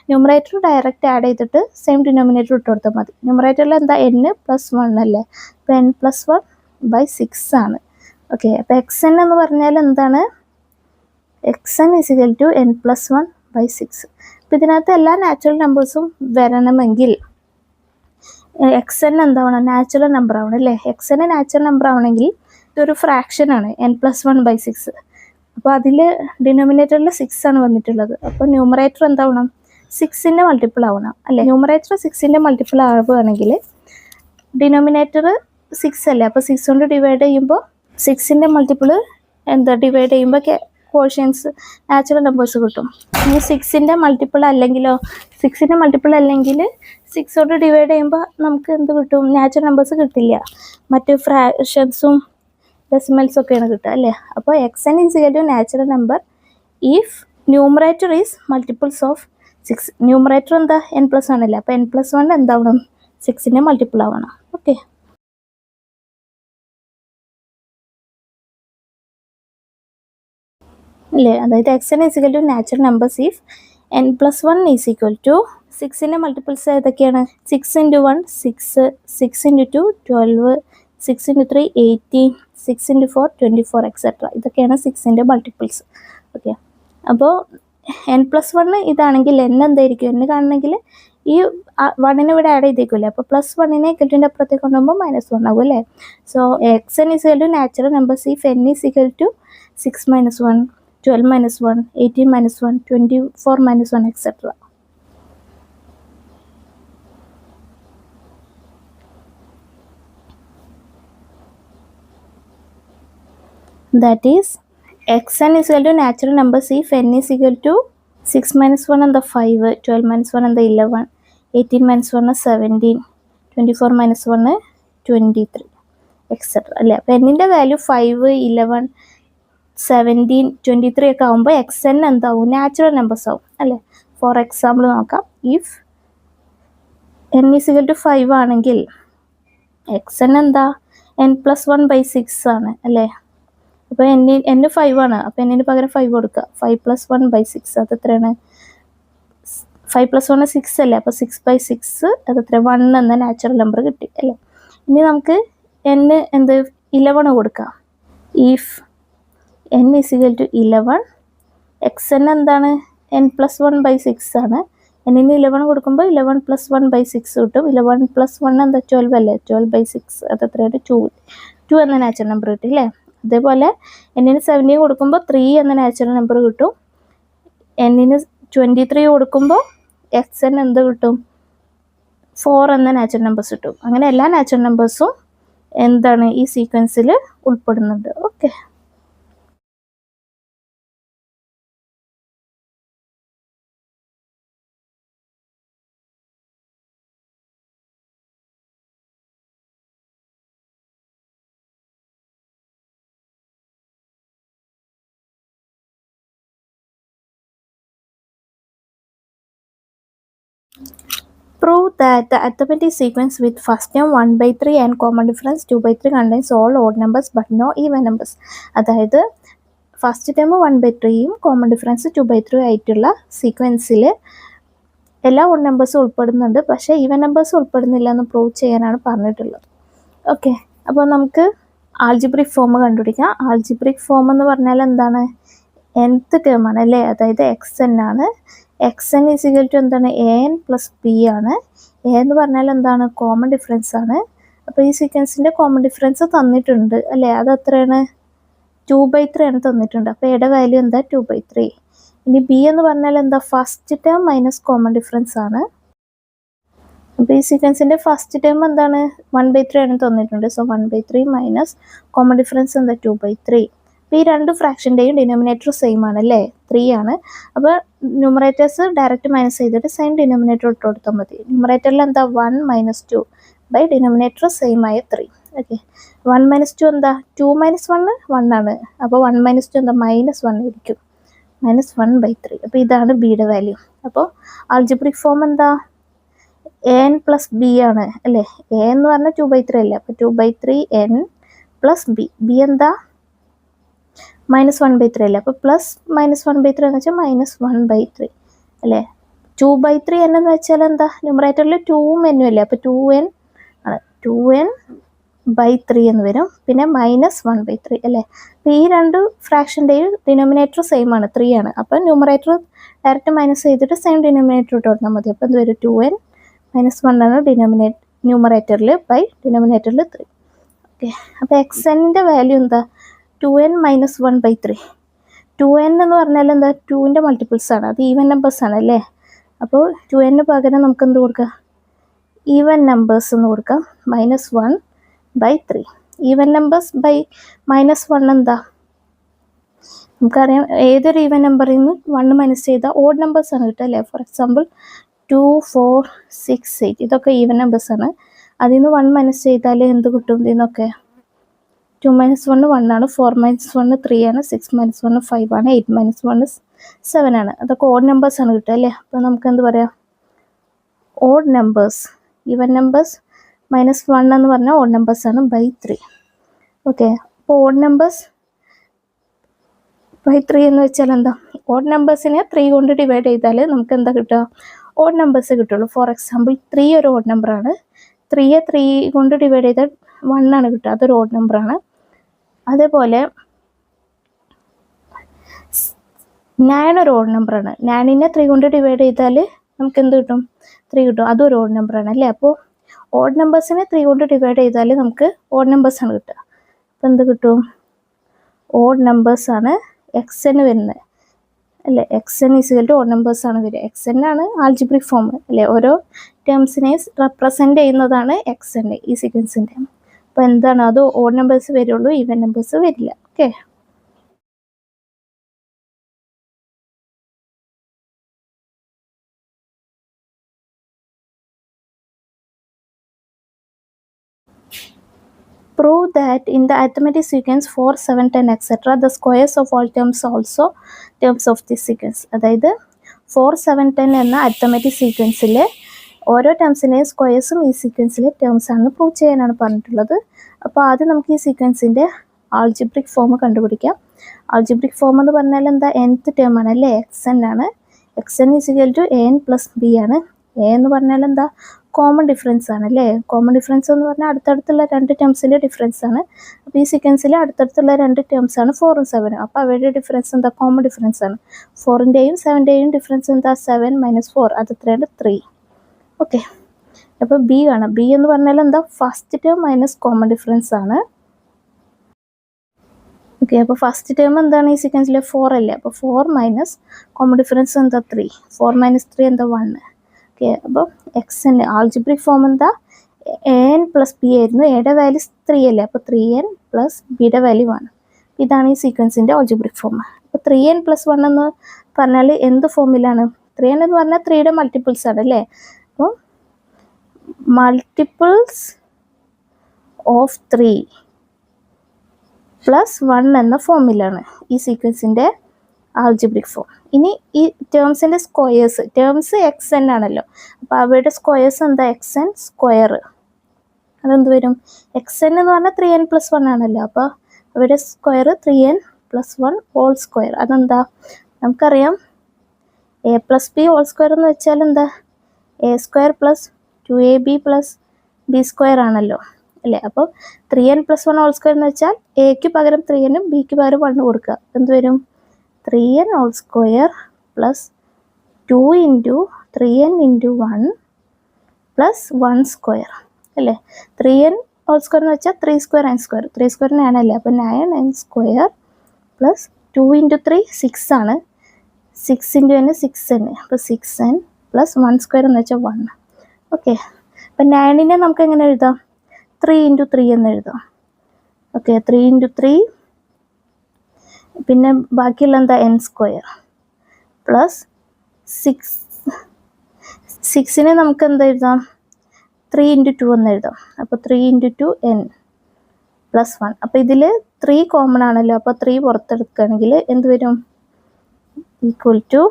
ന്യൂമറേറ്റർ ഡയറക്റ്റ് ആഡ് ചെയ്തിട്ട് സെയിം ഡിനോമിനേറ്റർ ഇട്ട് കൊടുത്താൽ മതി. ന്യൂമറേറ്ററിൽ എന്താ n + 1 അല്ലേ, അപ്പോൾ n + 1/6 ആണ്. ഓക്കെ, അപ്പോൾ xn എന്ന് പറഞ്ഞാൽ എന്താണ് xn = n + 1/6. അപ്പോൾ ഇതിനകത്ത് എല്ലാ നാച്ചുറൽ നമ്പേഴ്സും വരണമെങ്കിൽ xn എന്താവണം നാച്ചുറൽ നമ്പർ ആവണം അല്ലേ. xn നാച്ചുറൽ നമ്പർ ആവണമെങ്കിൽ ഇതൊരു ഫ്രാക്ഷൻ ആണ് n + 1/6. അപ്പോൾ അതിൽ ഡിനോമിനേറ്ററിൽ 6 ആണ് വന്നിട്ടുള്ളത്. അപ്പോൾ ന്യൂമറേറ്റർ എന്താവണം? 6ൻ്റെ മൾട്ടിപ്പിൾ ആവണം അല്ലേ? ന്യൂമറേറ്റർ 6ൻ്റെ മൾട്ടിപ്പിൾ ആവുകയാണെങ്കിൽ ഡിനോമിനേറ്റർ 6 അല്ലേ? അപ്പോൾ 6 കൊണ്ട് ഡിവൈഡ് ചെയ്യുമ്പോൾ 6ൻ്റെ മൾട്ടിപ്പിൾ ഡിവൈഡ് ചെയ്യുമ്പോൾ കോഷ്യൻസ് നാച്ചുറൽ നമ്പേഴ്സ് കിട്ടും. ഇനി 6ൻ്റെ മൾട്ടിപ്പിൾ അല്ലെങ്കിലോ 6ൻ്റെ മൾട്ടിപ്പിൾ അല്ലെങ്കിൽ 6 കൊണ്ട് ഡിവൈഡ് ചെയ്യുമ്പോൾ നമുക്ക് എന്ത് കിട്ടും? നാച്ചുറൽ നമ്പേഴ്സ് കിട്ടില്ല, മറ്റ് ഫ്രാക്ഷൻസും ഡെസിമൽസും ഒക്കെയാണ് കിട്ടുക അല്ലേ? അപ്പോൾ xn is equal to natural number if numerator is multiples of 6. Numerator എന്താ? n+1 അല്ലേ? അപ്പോൾ n+1 എന്താവണം? 6ൻ്റെ മൾട്ടിപ്പിൾ ആവണം. ഓക്കെ, അല്ലേ? അതായത് xn is equal to natural numbers if n+1 is equal to 6ൻ്റെ മൾട്ടിപ്പിൾസ് ഏതൊക്കെയാണ്? 6 × 1 6, 6 × 2 12, 6 × 3 18, 6 × 4 24 എക്സെട്ര. ഇതൊക്കെയാണ് 6ൻ്റെ മൾട്ടിപ്പിൾസ്. ഓക്കെ, അപ്പോൾ n+1 ഇതാണെങ്കിൽ n എന്തായിരിക്കും? n കാണണമെങ്കിൽ ഈ 1നെ ഇവിടെ ആഡ് ചെയ്തേക്കില്ലേ? അപ്പോൾ +1നെ ഇക്വലിൻ്റെ അപ്പുറത്തേക്ക് കൊണ്ടുപോകുമ്പോൾ -1 ആകും അല്ലേ? So xn is equal to natural numbers if n is equal to 6 - 1, 12 - 1, 18 - 1, 24 - 1 etcetera. That is xn is equal to natural numbers if n is equal to 6 - 1 and the 5, 12 - 1 and the 11, 18 - 1 17, 24 - 1 23 etc. അല്ലേ? അപ്പോൾ എന്നിൻ്റെ value 5, 11, 17, 23 ഒക്കെ ആകുമ്പോൾ xn എന്താവും? Natural numbers ആവും അല്ലേ? For example നോക്കാം. If n is equal to 5 ആണെങ്കിൽ xn എന്താ? n+1/6 ആണ് അല്ലേ? അപ്പോൾ n 5 ആണ്. അപ്പോൾ എന്നിന് പകരം 5 കൊടുക്കുക. 5+1/6 അത് എത്രയാണ്? 5+1 6 അല്ലേ? അപ്പോൾ 6/6 അത് എത്ര? 1 എന്ന നാച്ചുറൽ നമ്പർ കിട്ടി അല്ലേ? ഇനി നമുക്ക് n 11 കൊടുക്കാം. If n is equal to 11, xn എന്താണ്? n+1/6 ആണ്. എന്നിന് 11 കൊടുക്കുമ്പോൾ 11 + 1/6 കിട്ടും. 11 + 1 എന്താ? 12 അല്ലേ? 12/6 അത് എത്രയാണ്? 2 എന്ന നാച്ചുറൽ നമ്പർ കിട്ടി അല്ലേ? അതേപോലെ എന്നിന് 17 കൊടുക്കുമ്പോൾ 3 എന്ന നാച്ചുറൽ നമ്പർ കിട്ടും. എന്നിന് 23 കൊടുക്കുമ്പോൾ xn എന്ത് കിട്ടും? 4 എന്ന നാച്ചുറൽ നമ്പേഴ്സ് കിട്ടും. അങ്ങനെ എല്ലാ നാച്ചുറൽ നമ്പേഴ്സും എന്താണ്? ഈ സീക്വൻസിൽ ഉൾപ്പെടുന്നുണ്ട്. Okay, prove that the arithmetic sequence with first term 1/3 and common difference 2/3 contains all odd numbers but no even numbers. അതായത് ഫസ്റ്റ് ടേം 1/3യും കോമൺ ഡിഫറൻസ് 2/3 ആയിട്ടുള്ള സീക്വൻസിൽ എല്ലാ ഓഡ് നമ്പേഴ്സും ഉൾപ്പെടുന്നുണ്ട്, പക്ഷേ ഈവൻ നമ്പേഴ്സ് ഉൾപ്പെടുന്നില്ല എന്ന് പ്രൂവ് ചെയ്യാനാണ് പറഞ്ഞിട്ടുള്ളത്. ഓക്കെ, അപ്പോൾ നമുക്ക് ആൾജിബ്രിക് ഫോം കണ്ടുപിടിക്കാം. ആൾജിബ്രിക് ഫോം എന്ന് പറഞ്ഞാൽ എന്താണ്? nth ടേം ആണ് അല്ലേ? അതായത് xn ആണ്. xn ഈസ് ഈക്വൽ ടു എന്താണ്? an + b ആണ്. a എന്ന് പറഞ്ഞാൽ എന്താണ്? കോമൺ ഡിഫറൻസ് ആണ്. അപ്പോൾ ഈ സീക്വൻസിൻ്റെ കോമൺ ഡിഫറൻസ് തന്നിട്ടുണ്ട് അല്ലേ? അത് എത്രയാണ്? 2/3 ആണ് തന്നിട്ടുണ്ട്. അപ്പോൾ എയുടെ വാല്യൂ എന്താ? 2/3. ഇനി b എന്ന് പറഞ്ഞാൽ എന്താ? First term minus common difference ആണ്. അപ്പോൾ ഈ സീക്വൻസിൻ്റെ ഫസ്റ്റ് ടേം എന്താണ്? 1/3 ആണ് തന്നിട്ടുണ്ട്. സോ 1/3 മൈനസ് കോമൺ ഡിഫറൻസ് എന്താ? 2/3. അപ്പോൾ ഈ രണ്ട് ഫ്രാക്ഷൻ്റെയും ഡിനോമിനേറ്റർ സെയിം ആണ് അല്ലേ? 3 ആണ്. അപ്പോൾ ന്യൂമറേറ്റേഴ്സ് ഡയറക്റ്റ് മൈനസ് ചെയ്തിട്ട് സെയിം ഡിനോമിനേറ്റർ ഇട്ട് കൊടുത്താൽ മതി. ന്യൂമറേറ്ററിൽ എന്താ? 1 - 2 ബൈ ഡിനോമിനേറ്റർ സെയിം ആയ 3. ഓക്കെ, 1 - 2 എന്താ? 2 - 1 1 ആണ്. അപ്പോൾ 1 - 2 എന്താ? -1 ആയിരിക്കും. -1/3. അപ്പോൾ ഇതാണ് ബിയുടെ വാല്യൂ. അപ്പോൾ ആൾജിബ്രിക് ഫോം എന്താ? an + b ആണ് അല്ലേ? a എന്ന് പറഞ്ഞാൽ 2/3 അല്ലേ? അപ്പോൾ 2/3 n + b. b എന്താ? -1/3 അല്ലേ? അപ്പോൾ +-1/3 എന്ന് വെച്ചാൽ -1/3 അല്ലേ? 2/3 n എന്ന് വെച്ചാൽ എന്താ? ന്യൂമറേറ്ററിൽ 2ഉം n അല്ലേ? അപ്പോൾ 2n ആണ്. 2n/3 എന്ന് വരും. പിന്നെ -1/3 അല്ലേ? അപ്പോൾ ഈ രണ്ട് ഫ്രാക്ഷൻ്റെയും ഡിനോമിനേറ്റർ സെയിം ആണ്, 3 ആണ്. അപ്പോൾ ന്യൂമറേറ്റർ ഡയറക്റ്റ് മൈനസ് ചെയ്തിട്ട് സെയിം ഡിനോമിനേറ്റർ ഇട്ട് കൊടുത്താൽ മതി. അപ്പോൾ എന്ത് വരും? 2n - 1 ആണ് ന്യൂമറേറ്ററിൽ ബൈ ഡിനോമിനേറ്ററിൽ 3. ഓക്കെ, അപ്പോൾ xnൻ്റെ വാല്യൂ എന്താ? 2n - 1/3. 2n എന്ന് പറഞ്ഞാൽ എന്താ 2ൻ്റെ മൾട്ടിപ്പിൾസ് ആണ്, അത് ഈവൻ നമ്പേഴ്സ് ആണ് അല്ലേ. അപ്പോൾ 2n പകരം നമുക്ക് എന്ത് കൊടുക്കാം, ഈവൻ നമ്പേഴ്സ് എന്ന് കൊടുക്കാം. -1/3. ഈവൻ നമ്പേഴ്സ് ബൈ -1 എന്താ, നമുക്കറിയാം ഏതൊരു ഈവൻ നമ്പറിൽ നിന്ന് 1 മൈനസ് ചെയ്താൽ ഓഡ് നമ്പേഴ്സ് ആണ് കിട്ടുക അല്ലേ. ഫോർ എക്സാമ്പിൾ 2, 4, 6, 8 ഇതൊക്കെ ഈവൻ നമ്പേഴ്സ് ആണ്. അതിൽ നിന്ന് 1 മൈനസ് ചെയ്താൽ എന്ത് കിട്ടും, ഇതിൽ നിന്നൊക്കെ 2 - 1 1 ആണ്, 4 - 1 3 ആണ്, 6 - 1 5 ആണ്, 8 - 1 7 ആണ്. അതൊക്കെ ഓഡ് നമ്പേഴ്സ് ആണ് കിട്ടുക അല്ലേ. അപ്പോൾ നമുക്ക് എന്ത് പറയാം, ഓഡ് നമ്പേഴ്സ്, ഈവൻ നമ്പേഴ്സ് -1 എന്ന് പറഞ്ഞാൽ ഓഡ് നമ്പേഴ്സ് ആണ് /3. ഓക്കെ, അപ്പോൾ ഓഡ് നമ്പേഴ്സ് /3 എന്ന് വെച്ചാൽ എന്താ, ഓഡ് നമ്പേഴ്സിനെ 3 കൊണ്ട് ഡിവൈഡ് ചെയ്താൽ നമുക്ക് എന്താ കിട്ടുക, ഓഡ് നമ്പേഴ്സ് കിട്ടുള്ളൂ. ഫോർ എക്സാമ്പിൾ 3 ഒരു ഓഡ് നമ്പറാണ്, 3യെ 3 കൊണ്ട് ഡിവൈഡ് ചെയ്താൽ 1 ആണ് കിട്ടുക, അതൊരു ഓഡ് നമ്പറാണ്. അതേപോലെ 9 ഒരു ഓഡ് നമ്പറാണ്, 9നെ 3 കൊണ്ട് ഡിവൈഡ് ചെയ്താൽ നമുക്ക് എന്ത് കിട്ടും, 3 കിട്ടും, അതൊരു ഓഡ് നമ്പറാണ് അല്ലേ. അപ്പോൾ ഓഡ് നമ്പേഴ്സിനെ 3 കൊണ്ട് ഡിവൈഡ് ചെയ്താൽ നമുക്ക് ഓഡ് നമ്പേഴ്സാണ് കിട്ടുക. അപ്പോൾ എന്ത് കിട്ടും, ഓഡ് നമ്പേഴ്സാണ് xn വരുന്നത് അല്ലേ. xn = ഓഡ് നമ്പേഴ്സാണ് വരിക. xn ആണ് ആൾജിബ്രിക് ഫോം അല്ലേ, ഓരോ ടേംസിനെ റെപ്രസെൻറ്റ് ചെയ്യുന്നതാണ് xn ഈ സീക്വൻസിൻ്റെ. അപ്പോൾ എന്താണ്, അത് ഓഡ് നമ്പേഴ്സ് വരുള്ളൂ, ഈവൻ നമ്പേഴ്സ് വരില്ല. Okay, prove that in the arithmetic sequence 4, 7, 10 etc. the squares of all terms also terms of this sequence. അതായത് 4, 7, 10 എന്ന അരിത്തമെറ്റിക് സീക്വൻസിലെ ഓരോ ടേംസിൻ്റെയും സ്ക്വയേഴ്സും ഈ സീക്വൻസിലെ ടേംസ് ആണെന്ന് പ്രൂവ് ചെയ്യാനാണ് പറഞ്ഞിട്ടുള്ളത്. അപ്പോൾ ആദ്യം നമുക്ക് ഈ സീക്വൻസിൻ്റെ ആൾജിബ്രിക് ഫോം കണ്ടുപിടിക്കാം. ആൾജിബ്രിക് ഫോം എന്ന് പറഞ്ഞാൽ എന്താ, nth ടേം ആണ് അല്ലേ, xn ആണ്. xn = an + b ആണ്. a എന്ന് പറഞ്ഞാൽ എന്താ, കോമൺ ഡിഫറൻസ് ആണ് അല്ലേ. കോമൺ ഡിഫറൻസ് എന്ന് പറഞ്ഞാൽ അടുത്തടുത്തുള്ള 2 ടേംസിൻ്റെ ഡിഫറൻസ് ആണ്. അപ്പോൾ ഈ സീക്വൻസിൽ അടുത്തടുത്തുള്ള 2 ടേംസ് ആണ് 4 ഉം 7 ഉം. അപ്പോൾ അവരുടെ ഡിഫറൻസ് എന്താ, കോമൺ ഡിഫറൻസ് ആണ്. 4ൻ്റെയും 7ൻ്റെയും ഡിഫറൻസ് എന്താ, 7 - 4 അത് എത്രയാണ്, 3. ഓക്കെ, അപ്പോൾ ബി കാണാം. ബി എന്ന് പറഞ്ഞാൽ എന്താ, first term minus common difference ആണ്. ഓക്കെ, അപ്പോൾ ഫസ്റ്റ് ടേം എന്താണ് ഈ സീക്വൻസിലെ 4 അല്ലേ. അപ്പോൾ 4 മൈനസ് കോമൺ ഡിഫറൻസ് എന്താ, 3. 4 - 3 എന്താ, 1. ഓക്കെ, അപ്പോൾ xn ആൾജിബ്രിക് ഫോം എന്താ, an + b ആയിരുന്നു. എയുടെ വാല്യൂ 3 അല്ലേ, അപ്പോൾ 3n + ബിയുടെ വാല്യൂ 1. ഇതാണ് ഈ സീക്വൻസിൻ്റെ ആൾജിബ്രിക് ഫോം. അപ്പോൾ 3n + 1 എന്ന് പറഞ്ഞാൽ എന്ത് ഫോമിലാണ്, 3n എന്ന് പറഞ്ഞാൽ 3യുടെ മൾട്ടിപ്പിൾസ് ആണ് അല്ലേ. അപ്പോൾ മൾട്ടിപ്പിൾസ് ഓഫ് 3 + 1 എന്ന ഫോമിലാണ് ഈ സീക്വൻസിൻ്റെ ആൾജിബ്രിക് ഫോം. ഇനി ഈ ടേംസിൻ്റെ സ്ക്വയേഴ്സ്, ടേംസ് xn ആണല്ലോ, അപ്പോൾ അവയുടെ സ്ക്വയേഴ്സ് എന്താ, xn². അതെന്ത് വരും, xn എന്ന് പറഞ്ഞാൽ 3n + 1 ആണല്ലോ, അപ്പോൾ അവയുടെ സ്ക്വയർ 3n + 1 ഹോൾ സ്ക്വയർ. അതെന്താ, നമുക്കറിയാം a + b ഹോൾ സ്ക്വയർ എന്ന് വെച്ചാൽ എന്താ, a² + 2ab + b² ആണല്ലോ അല്ലേ. അപ്പോൾ 3n + 1 ഹോൾ സ്ക്വയർ എന്ന് വെച്ചാൽ എക്ക് പകരം 3n ഉം ബിക്ക് പകരം 1 കൊടുക്കുക. എന്ത് വരും, 3n ഹോൾ സ്ക്വയർ + 2 × 3n × 1 + 1² അല്ലേ. 3n ഹോൾ സ്ക്വയർ എന്ന് വെച്ചാൽ 3² n², 3² 9 അല്ലേ. അപ്പോൾ 9n² + 2 × 3 6 ആണ്, 6 × n 6n, അപ്പോൾ 6n + 1² എന്ന് വെച്ചാൽ 1. ഓക്കെ, അപ്പോൾ 9നെ നമുക്ക് എങ്ങനെ എഴുതാം, 3 × 3 എന്ന് എഴുതാം. ഓക്കെ, 3 × 3, പിന്നെ ബാക്കിയുള്ള എന്താ, n² + 6. 6നെ നമുക്ക് എന്താ എഴുതാം, 3 × 2 എന്ന് എഴുതാം. അപ്പോൾ 3 × 2 n + 1. അപ്പോൾ ഇതിൽ 3 കോമൺ ആണല്ലോ, അപ്പോൾ 3 പുറത്തെടുക്കുകയാണെങ്കിൽ എന്ത് വരും, =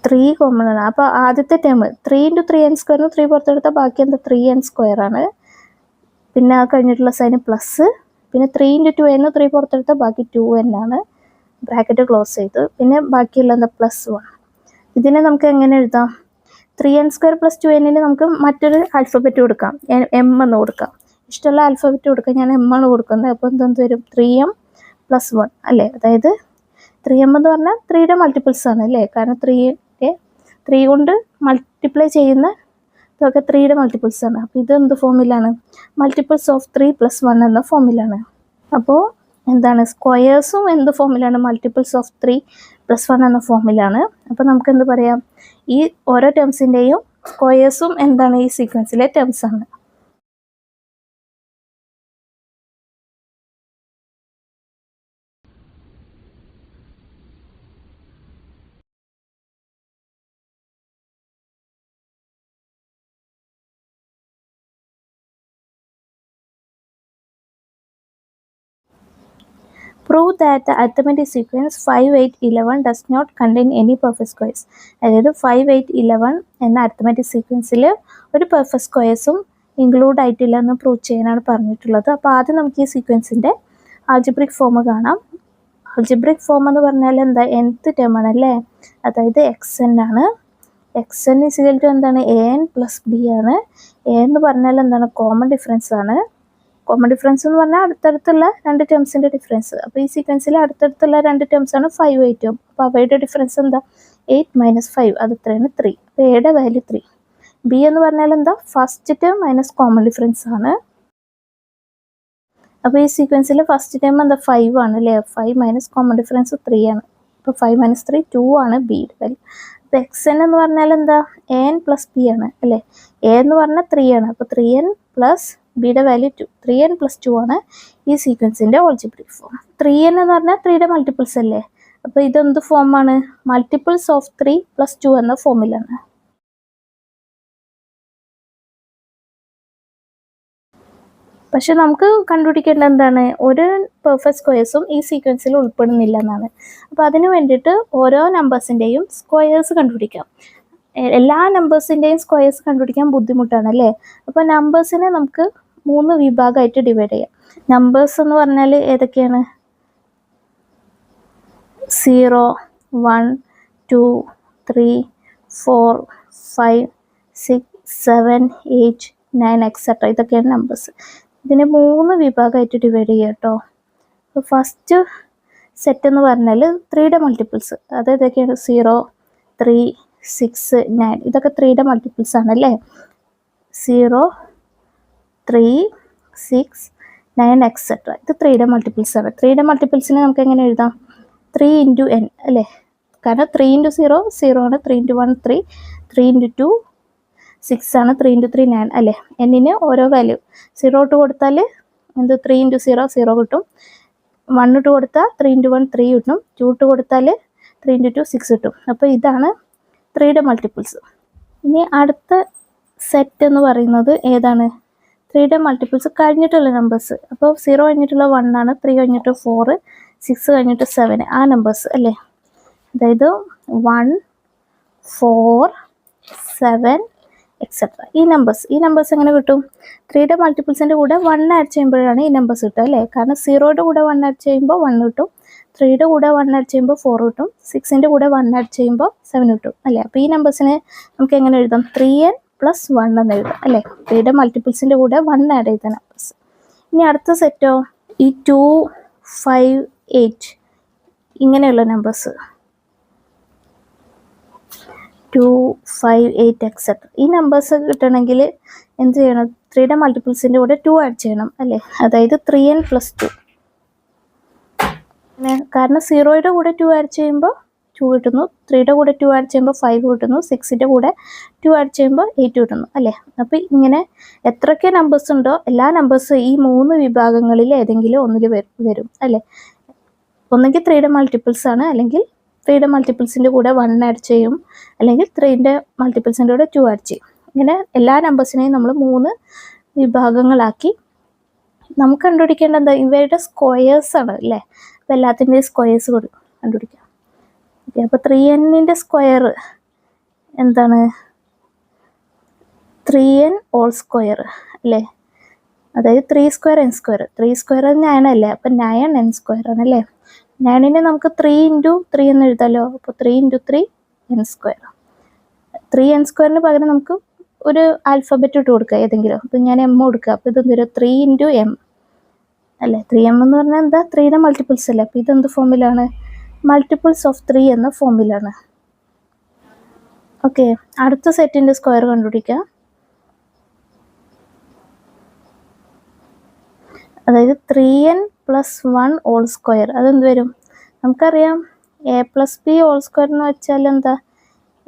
3 കോമൺ ആണ്. അപ്പോൾ ആദ്യത്തെ ടേം 3 × 3n² 3 പുറത്തെടുത്താൽ ബാക്കി എന്താ, 3n² ആണ്. പിന്നെ ആ കഴിഞ്ഞിട്ടുള്ള സൈന് പ്ലസ്, പിന്നെ 3 × 2n 3 പുറത്തെടുത്താൽ ബാക്കി 2n ആണ്, ബ്രാക്കറ്റ് ക്ലോസ് ചെയ്ത്. പിന്നെ ബാക്കിയുള്ള എന്താ, +1. ഇതിനെ നമുക്ക് എങ്ങനെ എഴുതാം, 3n² + 2n നമുക്ക് മറ്റൊരു ആൽഫബറ്റ് കൊടുക്കാം, m എന്ന് കൊടുക്കാം. ഇഷ്ടമുള്ള ആൽഫബറ്റ് കൊടുക്കാം, ഞാൻ m ആണ് കൊടുക്കുന്നത്. അപ്പോൾ എന്തെന്ന് വരും, 3m + 1 അല്ലേ. അതായത് 3m എന്ന് പറഞ്ഞാൽ 3യുടെ മൾട്ടിപ്പിൾസ് ആണ് അല്ലേ, കാരണം 3 കൊണ്ട് മൾട്ടിപ്ലൈ ചെയ്യുന്ന ഇതൊക്കെ 3യുടെ മൾട്ടിപ്പിൾസ് ആണ്. അപ്പോൾ ഇത് എന്ത് ഫോമിലാണ്, മൾട്ടിപ്പിൾസ് ഓഫ് 3 + 1 എന്ന ഫോമിലാണ്. അപ്പോൾ എന്താണ് സ്ക്വയേഴ്സും എന്ത് ഫോമിലാണ്, മൾട്ടിപ്പിൾസ് ഓഫ് 3+1 എന്ന ഫോമിലാണ്. അപ്പോൾ നമുക്ക് എന്ത് പറയാം, ഈ ഓരോ ടേംസിൻ്റെയും സ്ക്വയേഴ്സും എന്താണ് ഈ സീക്വൻസിലെ ടേംസ് ആണ്. Prove that the arithmetic sequence 5, 8, 11 does not contain any perfect squares. അതായത് 5, 8, 11 എന്ന അരിത്തമാറ്റിക് സീക്വൻസിൽ ഒരു പെർഫെക്റ്റ് സ്ക്വയേഴ്സും ഇൻക്ലൂഡ് ആയിട്ടില്ല എന്ന് പ്രൂവ് ചെയ്യാനാണ് പറഞ്ഞിട്ടുള്ളത്. അപ്പോൾ ആദ്യം നമുക്ക് ഈ സീക്വൻസിൻ്റെ ആൾജിബ്രിക് ഫോം കാണാം. ആൾജിബ്രിക് ഫോം എന്ന് പറഞ്ഞാൽ എന്താ, nth ടേം ആണ് അല്ലേ, അതായത് xn ആണ്. xn ഇസിക്കൽ ടു എന്താണ്, an പ്ലസ് ബി ആണ്. a എന്ന് പറഞ്ഞാൽ എന്താണ്, കോമൺ ഡിഫറൻസ് ആണ്. കോമൺ ഡിഫറൻസ് എന്ന് പറഞ്ഞാൽ അടുത്തടുത്തുള്ള രണ്ട് ടേംസിൻ്റെ ഡിഫറൻസ്. അപ്പോൾ ഈ സീക്വൻസിൽ അടുത്തടുത്തുള്ള രണ്ട് ടേംസാണ് 5, 8. അപ്പോൾ അവയുടെ ഡിഫറൻസ് എന്താ, 8 - 5, അത് എത്രയാണ്, 3. അപ്പോൾ എയുടെ വാല്യൂ 3. ബി എന്ന് പറഞ്ഞാൽ എന്താ, first term minus common difference ആണ്. അപ്പോൾ ഈ സീക്വൻസിൽ ഫസ്റ്റ് ടേം എന്താ, 5 ആണ് അല്ലേ, 5 മൈനസ് കോമൺ ഡിഫറൻസ് 3 ആണ്. അപ്പോൾ 5 - 3 2 ആണ് ബിയുടെ വാല്യൂ. അപ്പോൾ xn എന്ന് പറഞ്ഞാൽ എന്താ, an പ്ലസ് ബി ആണ് അല്ലേ. a എന്ന് പറഞ്ഞാൽ 3 ആണ്. അപ്പോൾ 3n പ്ലസ് ബിയുടെ വാല്യൂ 2, 3n + 2 ആണ് ഈ സീക്വൻസിൻ്റെ ആൾജിബ്രിക് ഫോം. 3n എന്ന് പറഞ്ഞാൽ 3യുടെ മൾട്ടിപ്പിൾസ് അല്ലേ. അപ്പോൾ ഇതെന്ത് ഫോമാണ്, മൾട്ടിപ്പിൾസ് ഓഫ് 3+2 എന്ന ഫോമിലാണ്. പക്ഷെ നമുക്ക് കണ്ടുപിടിക്കേണ്ട എന്താണ്, ഒരു പെർഫെക്റ്റ് സ്ക്വയേഴ്സും ഈ സീക്വൻസിൽ ഉൾപ്പെടുന്നില്ല എന്നാണ്. അപ്പോൾ അതിന് വേണ്ടിയിട്ട് ഓരോ നമ്പേഴ്സിൻ്റെയും സ്ക്വയേഴ്സ് കണ്ടുപിടിക്കാം. എല്ലാ നമ്പേഴ്സിൻ്റെയും സ്ക്വയേഴ്സ് കണ്ടുപിടിക്കാൻ ബുദ്ധിമുട്ടാണ് അല്ലേ. അപ്പോൾ നമ്പേഴ്സിനെ നമുക്ക് 3 വിഭാഗമായിട്ട് ഡിവൈഡ് ചെയ്യാം. നമ്പേഴ്സ് എന്ന് പറഞ്ഞാൽ ഏതൊക്കെയാണ്, 0, 1, 2, 3, 4, 5, 6, 7, 8, 9 എക്സെട്ര, ഇതൊക്കെയാണ് നമ്പേഴ്സ്. ഇതിനെ 3 വിഭാഗമായിട്ട് ഡിവൈഡ് ചെയ്യാം കേട്ടോ. അപ്പോൾ ഫസ്റ്റ് സെറ്റ് എന്ന് പറഞ്ഞാൽ 3യുടെ മൾട്ടിപ്പിൾസ്, അത് ഏതൊക്കെയാണ്, 0, 3, 6, 9, ഇതൊക്കെ 3യുടെ മൾട്ടിപ്പിൾസ് ആണല്ലേ. 0, 3, 6, 9 എക്സെട്ര, ഇത് 3യുടെ മൾട്ടിപ്പിൾസ് ആണ്. 3യുടെ മൾട്ടിപ്പിൾസിനെ നമുക്ക് എങ്ങനെ എഴുതാം, 3 × n അല്ലേ, കാരണം 3 × 0 0 ആണ്, 3 × 1 3, 3 × 2 6 ആണ്, 3 × 3 9 അല്ലേ. എന്നിന് ഓരോ വാല്യൂ 0 ഇട്ട് കൊടുത്താൽ എന്ത്, 3 × 0 0 കിട്ടും. 1 ഇട്ട് കൊടുത്താൽ 3 × 1 3 കിട്ടും. 2 ഇട്ട് കൊടുത്താൽ 3 × 2 6 കിട്ടും. അപ്പോൾ ഇതാണ് 3യുടെ മൾട്ടിപ്പിൾസ്. ഇനി അടുത്ത സെറ്റ് എന്ന് പറയുന്നത് ഏതാണ്, 3യുടെ മൾട്ടിപ്പിൾസ് കഴിഞ്ഞിട്ടുള്ള നമ്പേഴ്സ്. അപ്പോൾ 0 കഴിഞ്ഞിട്ടുള്ള 1 ആണ്, 3 കഴിഞ്ഞിട്ട് 4, 6 കഴിഞ്ഞിട്ട് 7, ആ നമ്പേഴ്സ് അല്ലേ. അതായത് 1, 4, 7 എക്സെട്ര, ഈ നമ്പേഴ്സ് എങ്ങനെ കിട്ടും, 3യുടെ മൾട്ടിപ്പിൾസിൻ്റെ കൂടെ 1 ആഡ് ചെയ്യുമ്പോഴാണ് ഈ നമ്പേഴ്സ് കിട്ടുക അല്ലേ. കാരണം 0യുടെ കൂടെ 1 ആഡ് ചെയ്യുമ്പോൾ 1 കിട്ടും, 3യുടെ കൂടെ 1 ആഡ് ചെയ്യുമ്പോൾ 4 കിട്ടും, 6ൻ്റെ കൂടെ 1 ആഡ് ചെയ്യുമ്പോൾ 7 കിട്ടും അല്ലേ. അപ്പോൾ ഈ നമ്പേഴ്സിനെ നമുക്ക് എങ്ങനെ എഴുതാം, 3n + 1 എന്ന് എഴുതാം അല്ലേ. 3യുടെ മൾട്ടിപ്പിൾസിൻ്റെ കൂടെ 1 ആഡ് ചെയ്ത നമ്പേഴ്സ്. ഇനി അടുത്ത സെറ്റോ, ഈ 2, 5, 8 ഇങ്ങനെയുള്ള നമ്പേഴ്സ്, 2, 5, 8 എക്സെട്ര, ഈ നമ്പേഴ്സ് കിട്ടണമെങ്കിൽ എന്ത് ചെയ്യണം, 3യുടെ മൾട്ടിപ്പിൾസിൻ്റെ കൂടെ 2 ആഡ് ചെയ്യണം അല്ലേ. അതായത് 3n + 2. കാരണം 0യുടെ കൂടെ 2 ആഡ് ചെയ്യുമ്പോൾ 2 കിട്ടുന്നു, 3യുടെ കൂടെ 2 ആഡ് ചെയ്യുമ്പോൾ 5 കിട്ടുന്നു, 6ൻ്റെ കൂടെ 2 ആഡ് ചെയ്യുമ്പോൾ 8 കിട്ടുന്നു അല്ലേ. അപ്പോൾ ഇങ്ങനെ എത്രയൊക്കെ നമ്പേഴ്സ് ഉണ്ടോ എല്ലാ നമ്പേഴ്സും ഈ 3 വിഭാഗങ്ങളിൽ ഏതെങ്കിലും ഒന്നിൽ വരും അല്ലേ. ഒന്നെങ്കിൽ 3യുടെ മൾട്ടിപ്പിൾസ് ആണ്, അല്ലെങ്കിൽ 3യുടെ മൾട്ടിപ്പിൾസിൻ്റെ കൂടെ 1 ആഡ് ചെയ്യും, അല്ലെങ്കിൽ 3യുടെ മൾട്ടിപ്പിൾസിൻ്റെ കൂടെ 2 ആഡ് ചെയ്യും. ഇങ്ങനെ എല്ലാ നമ്പേഴ്സിനെയും നമ്മൾ 3 വിഭാഗങ്ങളാക്കി നമുക്ക് കണ്ടുപിടിക്കേണ്ട എന്താ, ഇവയുടെ സ്ക്വയേഴ്സ് ആണ് അല്ലേ. അപ്പോൾ എല്ലാത്തിൻ്റെയും സ്ക്വയേഴ്സ് കണ്ടുപിടിക്കാം. ഓക്കെ, അപ്പോൾ 3n സ്ക്വയർ എന്താണ്, 3n ഹോൾ സ്ക്വയർ അല്ലേ. അതായത് 3² n², 3² 9 അല്ലേ, അപ്പോൾ 9n² ആണല്ലേ. 9നെ നമുക്ക് 3 × 3 എന്ന് എഴുതാമല്ലോ. അപ്പോൾ 3 × 3 n². 3n² പകരം നമുക്ക് ഒരു ആൽഫബറ്റ് ഇട്ട് കൊടുക്കുക ഏതെങ്കിലും. അപ്പോൾ ഞാൻ m കൊടുക്കുക. അപ്പോൾ ഇതെന്തൊരു 3 × m അല്ലേ. 3m എന്ന് പറഞ്ഞാൽ എന്താ, 3യുടെ മൾട്ടിപ്പിൾസ് അല്ലേ. അപ്പോൾ ഇതെന്ത് ഫോമിലാണ്, മൾട്ടിപ്പിൾസ് ഓഫ് 3 എന്ന ഫോമിലാണ്. ഓക്കെ, അടുത്ത സെറ്റിൻ്റെ സ്ക്വയർ കണ്ടുപിടിക്കാം. അതായത് 3n പ്ലസ് 1 ഹോൾ സ്ക്വയർ. അതെന്ത് വരും? നമുക്കറിയാം a plus b whole square എന്ന് വെച്ചാൽ എന്താ?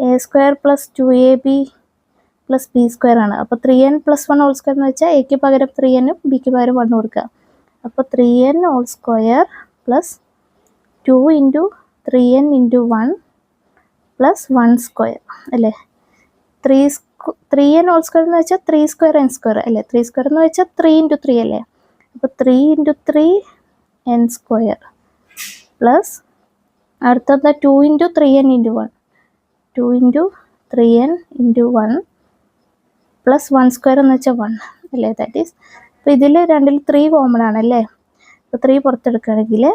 A square plus 2ab plus b square ആണ്. അപ്പോൾ 3n പ്ലസ് 1 ഹോൾ സ്ക്വയർ എന്ന് വെച്ചാൽ എക്ക് പകരം 3n ബിക്ക് പകരം 1 കൊടുക്കുക. അപ്പോൾ 3n whole square plus 2 into 3n into 1 plus 1 square അല്ലേ? 3n ഹോൾ സ്ക്വയർ എന്ന് വെച്ചാൽ 3 സ്ക്വയർ n സ്ക്വയർ അല്ലേ? 3 സ്ക്വയർ എന്ന് വെച്ചാൽ 3 ഇൻറ്റു 3 അല്ലേ? അപ്പോൾ 3 ഇൻറ്റു 3 n സ്ക്വയർ പ്ലസ് അടുത്തത് 2 into 3n into 1 2 into 3n into 1 plus 1 square എന്ന് വെച്ചാൽ 1 അല്ലേ? ദാറ്റ് ഈസ്, അപ്പോൾ ഇതിൽ രണ്ടിൽ 3 കോമൺ ആണല്ലേ? അപ്പോൾ 3 പുറത്തെടുക്കുകയാണെങ്കിൽ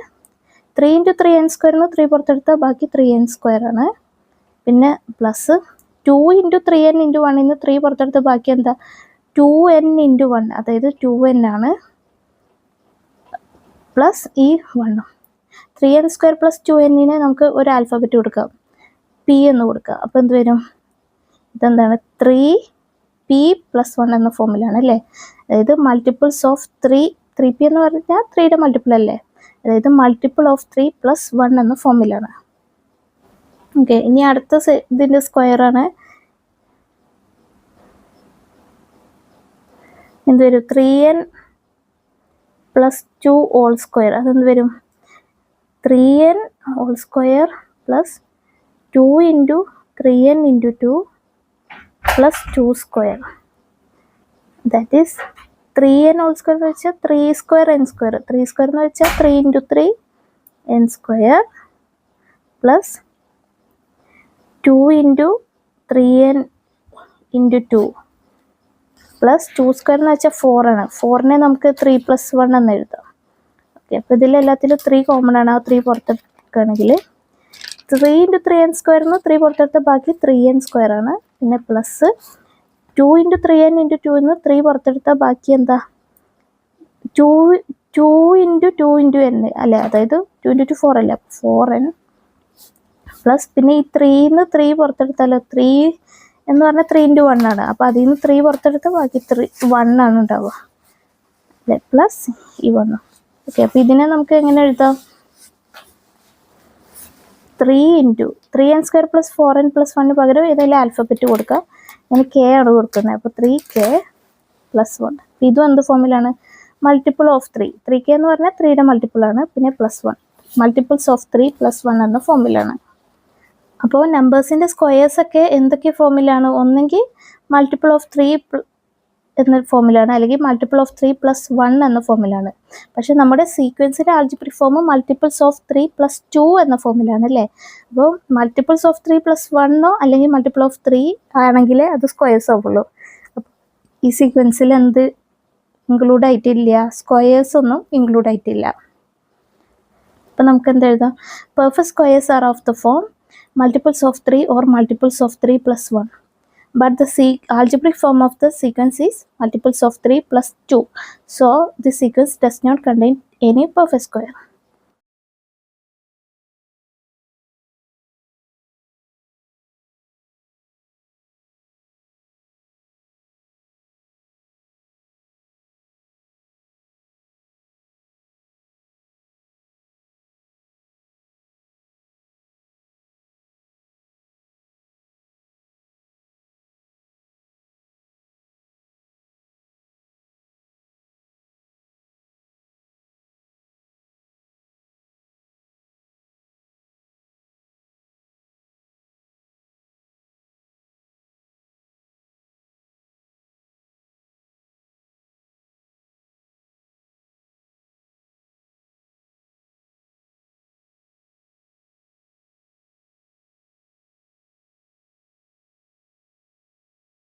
3 ഇൻറ്റു 3 n സ്ക്വയറിന് 3 പുറത്തെടുത്താൽ ബാക്കി 3n സ്ക്വയർ ആണ്. പിന്നെ പ്ലസ് 2 ഇൻറ്റു 3n ഇൻറ്റു 1 ഇന്ന് 3 പുറത്തെടുത്താൽ ബാക്കി എന്താ? 2n ഇൻറ്റു 1 അതായത് 2n ആണ് പ്ലസ് ഈ 1. 3n സ്ക്വയർ പ്ലസ് 2nനെ നമുക്ക് ഒരു ആൽഫബറ്റ് കൊടുക്കാം, പി എന്ന് കൊടുക്കുക. അപ്പോൾ എന്ത് വരും? ഇതെന്താണ്? 3p പ്ലസ് 1 എന്ന ഫോമിലാണ് അല്ലേ? അതായത് മൾട്ടിപ്പിൾസ് ഓഫ് 3p എന്ന് പറഞ്ഞാൽ 3യുടെ മൾട്ടിപ്പിൾ അല്ലേ? അതായത് മൾട്ടിപ്പിൾ ഓഫ് 3 പ്ലസ് 1 എന്ന ഫോമിലാണ്. ഓക്കെ, ഇനി അടുത്ത ഇതിൻ്റെ സ്ക്വയർ ആണ്. എന്ത് വരും? 3n plus 2 whole square. അതെന്ത് വരും? 3n whole square plus 2 into 3n into 2 plus 2 square. That is 3n whole square എന്ന് വെച്ചാൽ 3 സ്ക്വയർ n സ്ക്വയർ. 3 സ്ക്വയർ എന്ന് വെച്ചാൽ 3 into 3 n square plus 2 into 3n into 2 plus 2 square എന്ന് വെച്ചാൽ 4 ആണ്. 4നെ നമുക്ക് 3 പ്ലസ് 1 എന്ന് എഴുതാം. ഓക്കെ, അപ്പോൾ ഇതിലെല്ലാത്തിലും 3 കോമൺ ആണ്. ആ 3 പുറത്തെടുക്കുകയാണെങ്കിൽ 3 ഇൻറ്റു 3n സ്ക്വയറിന് 3 പുറത്തെടുത്ത ബാക്കി 3n സ്ക്വയർ ആണ്. പിന്നെ പ്ലസ് 2 ഇൻറ്റു 3n ഇൻറ്റു 2 എന്ന് 3 പുറത്തെടുത്ത ബാക്കി എന്താ? 2 ഇൻറ്റു 2 ഇൻറ്റു n അല്ലേ? അതായത് 2 ഇൻറ്റു 2 4 അല്ലേ? 4n പ്ലസ് പിന്നെ ഈ 3ന്ന് 3 പുറത്തെടുത്താലോ? 3 എന്ന് പറഞ്ഞാൽ 3 ഇൻറ്റു 1 ആണ്. അപ്പോൾ അതിൽ നിന്ന് 3 പുറത്തെടുത്ത് ബാക്കി 1 ആണ് ഉണ്ടാവുക അല്ലേ? പ്ലസ് ഈ 1. ഓക്കെ, അപ്പോൾ ഇതിനെ നമുക്ക് എങ്ങനെ എഴുതാം? 3 into 3n square plus 4n plus 1 പകരം ഏതെങ്കിലും ആൽഫബറ്റ് കൊടുക്കുക. ഞാൻ k ആണ് കൊടുക്കുന്നത്. അപ്പോൾ 3k പ്ലസ് 1. ഇതും എന്ത് ഫോമിലാണ്? Multiple of 3. 3k എന്ന് പറഞ്ഞാൽ 3യുടെ മൾട്ടിപ്പിൾ ആണ്. പിന്നെ പ്ലസ് 1 മൾട്ടിപ്പിൾസ് ഓഫ് 3 പ്ലസ് 1 എന്ന ഫോമിലാണ്. അപ്പോൾ നമ്പേഴ്സിൻ്റെ സ്ക്വയേഴ്സൊക്കെ എന്തൊക്കെ ഫോമിലാണ്? ഒന്നെങ്കിൽ മൾട്ടിപ്പിൾ ഓഫ് 3 എന്ന ഫോമിലാണ്, അല്ലെങ്കിൽ മൾട്ടിപ്പിൾ ഓഫ് 3 പ്ലസ് 1 എന്ന ഫോമിലാണ്. പക്ഷെ നമ്മുടെ സീക്വൻസിൻ്റെ algebraic form multiples of 3 plus 2 എന്ന ഫോമിലാണ് അല്ലേ? അപ്പോൾ മൾട്ടിപ്പിൾസ് ഓഫ് 3 പ്ലസ് 1 അല്ലെങ്കിൽ മൾട്ടിപ്പിൾ ഓഫ് 3 ആണെങ്കിൽ അത് സ്ക്വയേഴ്സ് ആവുള്ളൂ. ഈ സീക്വൻസിൽ എന്ത് ഇൻക്ലൂഡ് ആയിട്ടില്ല? സ്ക്വയേഴ്സ് ഒന്നും ഇൻക്ലൂഡ് ആയിട്ടില്ല. അപ്പോൾ നമുക്ക് എന്ത് എഴുതാം? Perfect squares R of the form multiples of 3 or multiples of 3 plus 1. But the algebraic form of the sequence is multiples of 3 plus 2. So, the sequence does not contain any perfect square.